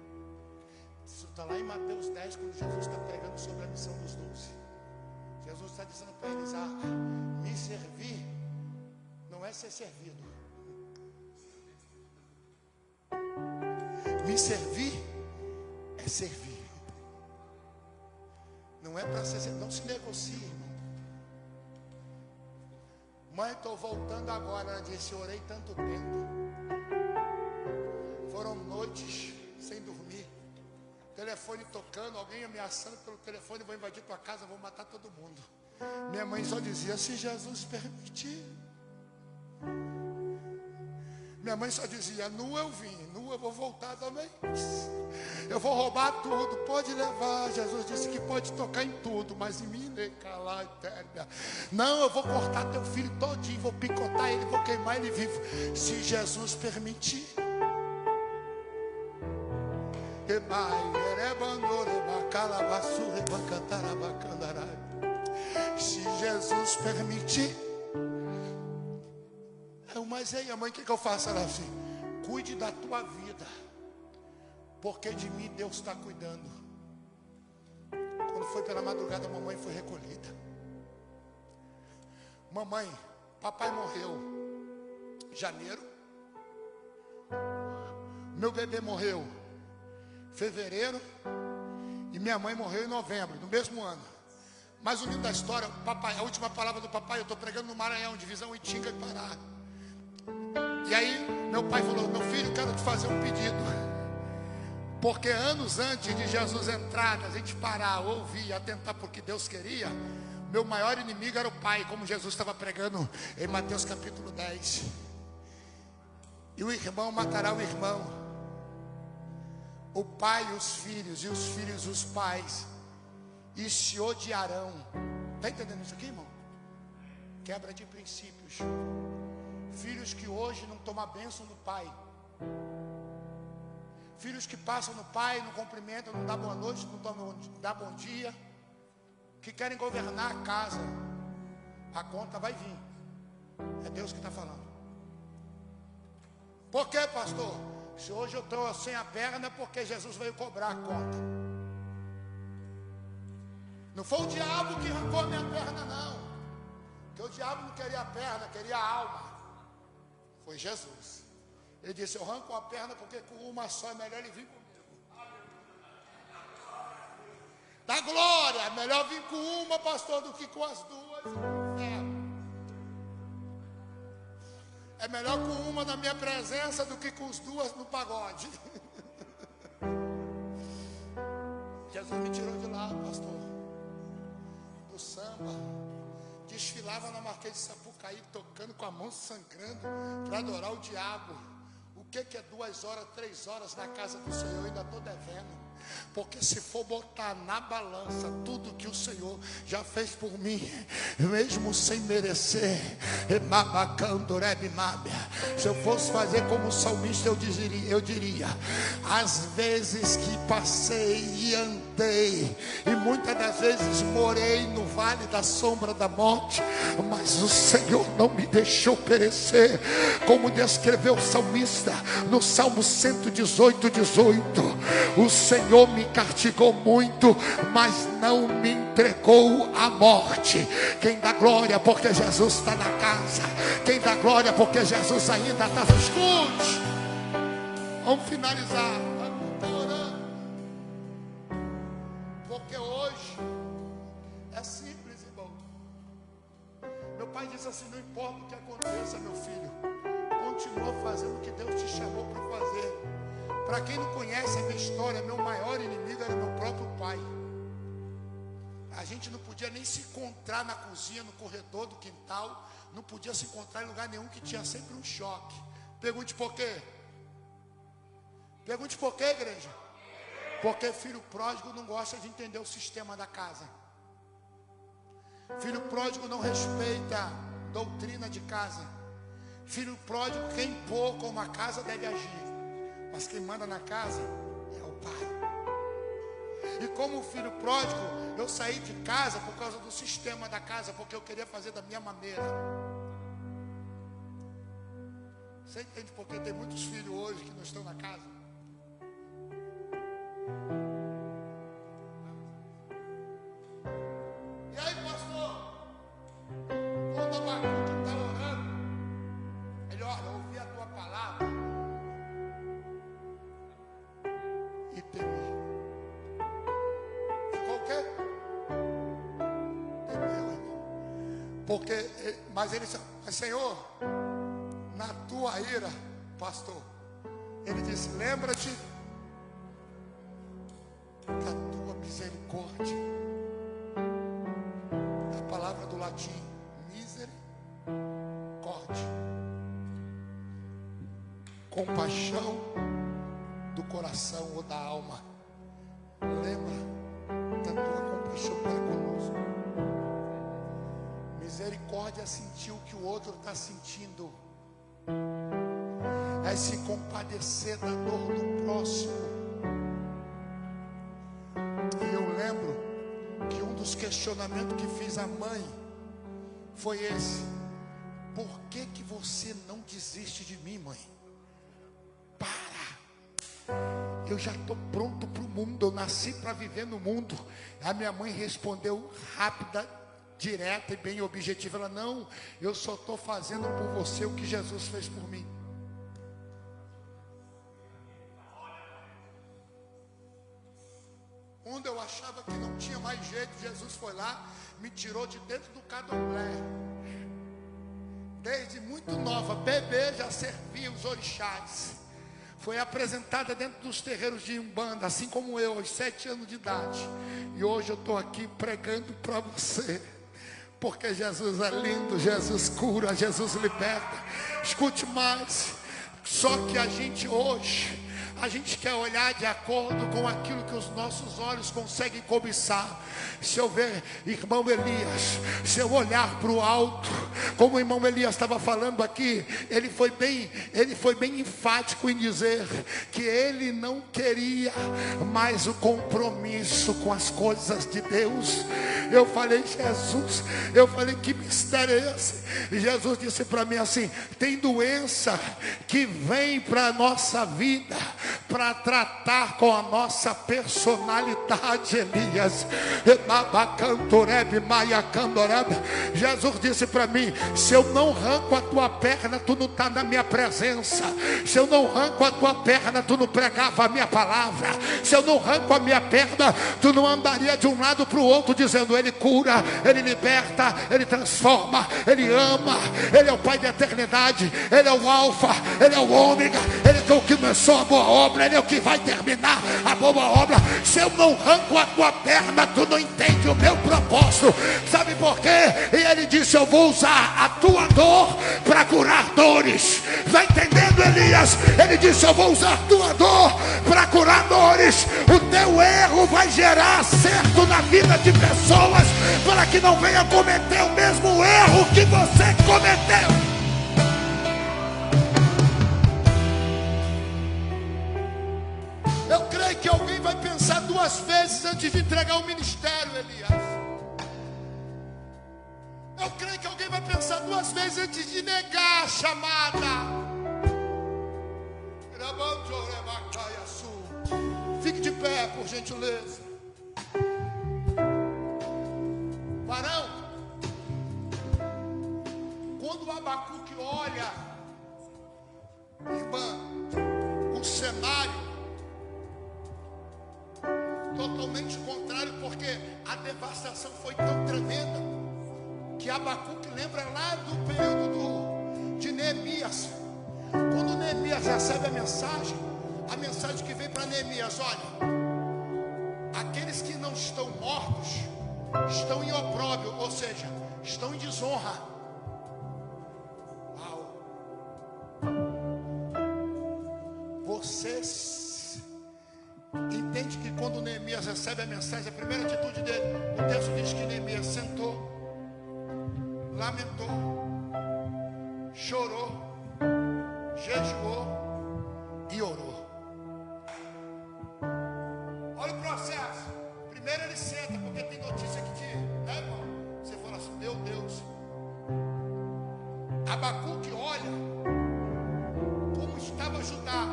Isso está lá em Mateus 10, quando Jesus está pregando sobre a missão dos 12. Jesus está dizendo para eles, me servir não é ser servido. Me servir é servir. Não é para ser, não se negocie, irmão. Mãe, estou voltando agora. Ela disse, orei tanto tempo. Foram noites sem dormir. Telefone tocando, alguém ameaçando pelo telefone, vou invadir tua casa, vou matar todo mundo. Minha mãe só dizia, se Jesus permitir. Minha mãe só dizia, nu eu vim, nu eu vou voltar também. Eu vou roubar tudo, pode levar. Jesus disse que pode tocar em tudo, mas em mim nem calar eterna. Não, eu vou cortar teu filho todinho, vou picotar ele, vou queimar ele vivo, se Jesus permitir. Se Jesus permitir. Mas aí, mãe, o que eu faço? Ela assim, cuide da tua vida, porque de mim Deus está cuidando. Quando foi pela madrugada, a mamãe foi recolhida. Mamãe, papai morreu em janeiro. Meu bebê morreu em fevereiro. E minha mãe morreu em novembro, no mesmo ano. Mas o lindo da história, papai, a última palavra do papai, eu estou pregando no Maranhão, divisão Itinga e Pará. E aí meu pai falou, meu filho, quero te fazer um pedido. Porque anos antes de Jesus entrar, a gente parar, ouvir, atentar para o que Deus queria, meu maior inimigo era o pai, como Jesus estava pregando em Mateus capítulo 10. E o irmão matará o irmão, o pai os filhos, e os filhos os pais, e se odiarão. Está entendendo isso aqui, irmão? Quebra de princípios. Filhos que hoje não tomam a bênção do pai. Filhos que passam no pai, não cumprimentam, não dá boa noite, não dá bom dia. Que querem governar a casa. A conta vai vir. É Deus que está falando. Por que, pastor? Se hoje eu estou sem a perna, é porque Jesus veio cobrar a conta. Não foi o diabo que arrancou a minha perna, não. Porque o diabo não queria a perna, queria a alma. Foi Jesus. Ele disse, eu arranco a perna porque com uma só é melhor ele vir comigo. Da glória, é melhor vir com uma, pastor, do que com as duas. É melhor com uma na minha presença do que com as duas no pagode. Jesus me tirou de lá, pastor, do samba. Desfilava na Marquês de Sapucaí, tocando com a mão sangrando, para adorar o diabo. O que é 2 horas, 3 horas na casa do Senhor? Eu ainda estou devendo. Porque se for botar na balança tudo que o Senhor já fez por mim, mesmo sem merecer, se eu fosse fazer como o salmista, eu diria, às vezes que passei e andei, e muitas das vezes morei no vale da sombra da morte, mas o Senhor não me deixou perecer, como descreveu o salmista no Salmo 118, 18. O Senhor me castigou muito, mas não me entregou à morte. Quem dá glória porque Jesus está na casa, quem dá glória porque Jesus ainda está. Escute, vamos finalizar, vamos estar orando, porque hoje é simples, irmão. Meu pai disse assim, não importa o que aconteça, meu filho, continua fazendo o que Deus te chamou para fazer. Para quem não conhece a minha história, meu maior inimigo era meu próprio pai. A gente não podia nem se encontrar na cozinha, no corredor do quintal. Não podia se encontrar em lugar nenhum, que tinha sempre um choque. Pergunte por quê. Pergunte por quê, igreja. Porque filho pródigo não gosta de entender o sistema da casa. Filho pródigo não respeita a doutrina de casa. Filho pródigo, quem impor como a casa deve agir. Mas quem manda na casa é o pai. E como filho pródigo, eu saí de casa por causa do sistema da casa, porque eu queria fazer da minha maneira. Você entende porque tem muitos filhos hoje que não estão na casa? E aí, pastor? Quando o Abacuque está orando, ele olha, eu ouvi a tua palavra e temi. Ficou o quê? Temeu, irmão. Porque, mas ele disse, Senhor, na tua ira, pastor, ele disse, lembra-te da tua misericórdia. A palavra do latim, misericórdia, compaixão do coração ou da alma. Lembra da tua compaixão para conosco. Misericórdia é sentir o que o outro está sentindo. É se compadecer da dor do próximo. E eu lembro que um dos questionamentos que fiz à mãe foi esse: por que que você não desiste de mim, mãe? Para! Eu já estou pronto para o mundo, eu nasci para viver no mundo. A minha mãe respondeu rápida, direta e bem objetiva. Ela, não, eu só estou fazendo por você o que Jesus fez por mim. Quando eu achava que não tinha mais jeito, Jesus foi lá, me tirou de dentro do candomblé. Desde muito nova, bebê, já servia os orixás. Foi apresentada dentro dos terreiros de Umbanda, assim como eu, aos 7 anos de idade. E hoje eu estou aqui pregando para você. Porque Jesus é lindo, Jesus cura, Jesus liberta. Escute mais. Só que a gente hoje, a gente quer olhar de acordo com aquilo que os nossos olhos conseguem cobiçar. Se eu ver irmão Elias, se eu olhar para o alto, como o irmão Elias estava falando aqui, ele foi bem enfático em dizer que ele não queria mais o compromisso com as coisas de Deus. Eu falei, Jesus, que mistério é esse? E Jesus disse para mim assim: tem doença que vem para a nossa vida para tratar com a nossa personalidade, Elias. Jesus disse para mim: se eu não arranco a tua perna, tu não está na minha presença. Se eu não arranco a tua perna, tu não pregava a minha palavra. Se eu não arranco a minha perna, tu não andaria de um lado para o outro dizendo: ele cura, ele liberta, ele transforma, ele ama, ele é o Pai da eternidade, ele é o alfa, ele é o ômega, ele é o que começou a boa obra, ele é o que vai terminar a boa obra. Se eu não arranco a tua perna, tu não entende o meu propósito. Sabe por quê? E ele disse: eu vou usar a tua dor para curar dores. Vai entendendo, Elias? Ele disse: eu vou usar a tua dor para curar dores. O teu erro vai gerar acerto na vida de pessoas, para que não venha cometer o mesmo erro que você cometeu. Eu creio que alguém vai pensar 2 vezes antes de entregar o ministério, Elias. Eu creio que alguém vai pensar 2 vezes antes de negar a chamada. Fique de pé, por gentileza. Varão, quando o Abacuque olha, irmã, um cenário totalmente contrário, porque a devastação foi tão tremenda que Abacuque lembra lá do período de Neemias. Quando Neemias recebe a mensagem que vem para Neemias: olha, aqueles que não estão mortos estão em opróbrio, ou seja, estão em desonra. Uau. Você entende que quando Neemias recebe a mensagem, a primeira atitude dele, o texto diz que Neemias sentou, lamentou, chorou, jejuou e orou. Olha o processo. Primeiro ele senta, porque tem notícia que te, né, irmão? Você fala assim, meu Deus. Abacuque olha como estava Judá.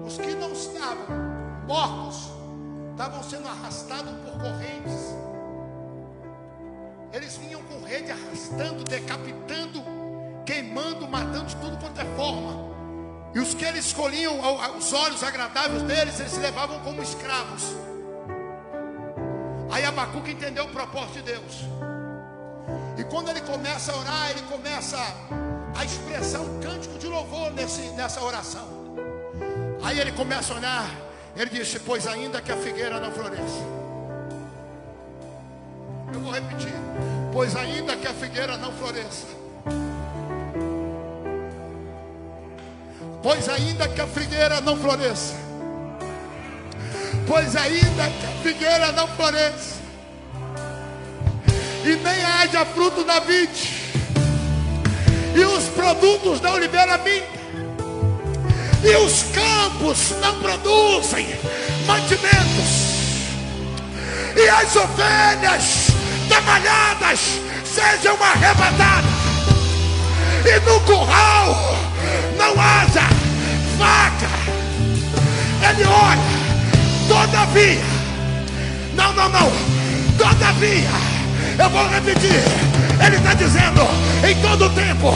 Os que não estavam mortos estavam sendo arrastados por correntes. Eles vinham com rede arrastando, decapitando, queimando, matando de tudo quanto é forma. E os que eles escolhiam os olhos agradáveis deles, eles se levavam como escravos. Aí Abacuque entendeu o propósito de Deus. E quando ele começa a orar, ele começa a expressar um cântico de louvor nessa oração. Aí ele começa a orar, ele disse, pois ainda que a figueira não floresça. Eu vou repetir, pois ainda que a figueira não floresça. Pois ainda que a figueira não floresça. Pois ainda que a figueira não floresça. E nem haja fruto na vide. E os produtos da oliveira mintam. E os campos não produzem mantimentos. E as ovelhas trabalhadas sejam arrebatadas. E no curral não haja vaca. Ele olha, todavia, não, todavia, eu vou repetir, ele está dizendo, em todo tempo,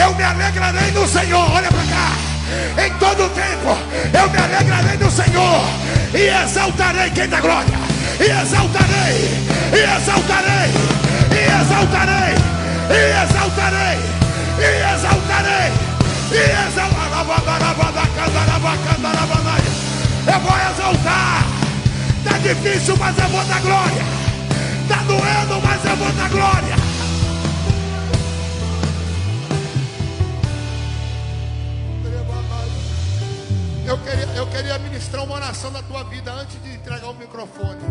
eu me alegrarei no Senhor, olha para cá, em todo tempo, eu me alegrarei no Senhor, e exaltarei quem dá glória, e exaltarei, e exaltarei, e exaltarei, e exaltarei, e exaltarei. Eu vou exaltar. Está difícil, mas eu vou dar glória. Está doendo, mas eu vou dar glória. Eu queria ministrar uma oração na tua vida antes de entregar o microfone.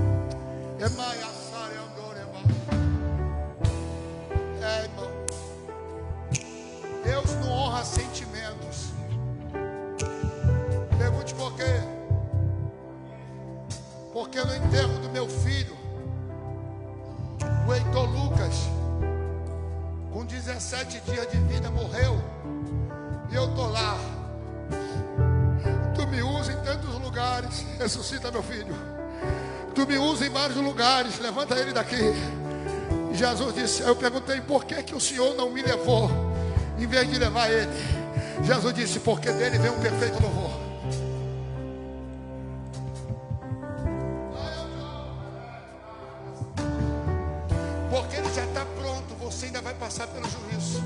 Irmão, Deus não honra sentimentos. Pergunte por quê? Porque no enterro do meu filho, o Heitor Lucas, com 17 dias de vida, morreu. E eu estou lá. Tu me usa em tantos lugares. Ressuscita meu filho. Tu me usa em vários lugares. Levanta ele daqui. E Jesus disse, eu perguntei, por que o Senhor não me levou em vez de levar ele? Jesus disse, porque dele vem um perfeito louvor. Porque ele já está pronto, você ainda vai passar pelo juízo.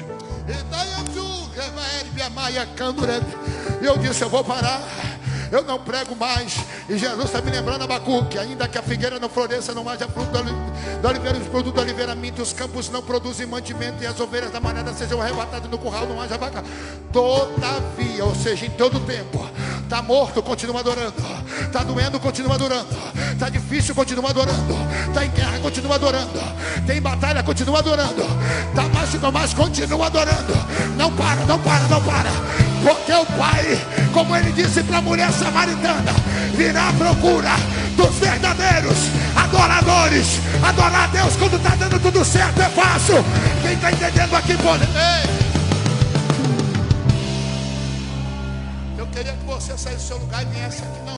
E eu disse, eu vou parar, eu não prego mais. E Jesus está me lembrando, Abacuque, ainda que a figueira não floresça, não haja fruto da oliveira, os produtos da oliveira mintam, os campos não produzem mantimento, e as ovelhas da manada sejam arrebatadas no curral, não haja vaca. Todavia, ou seja, em todo tempo, está morto, continua adorando. Está doendo, continua adorando. Está difícil, continua adorando. Está em guerra, continua adorando. Tem batalha, continua adorando. Está machucado, mas continua adorando. Não para, não para, não para. Porque o Pai, como ele disse para a mulher samaritana, virá à procura dos verdadeiros adoradores. Adorar a Deus quando está dando tudo certo é fácil. Quem está entendendo aqui pode. Eu queria que você saísse do seu lugar e viesse aqui. Não.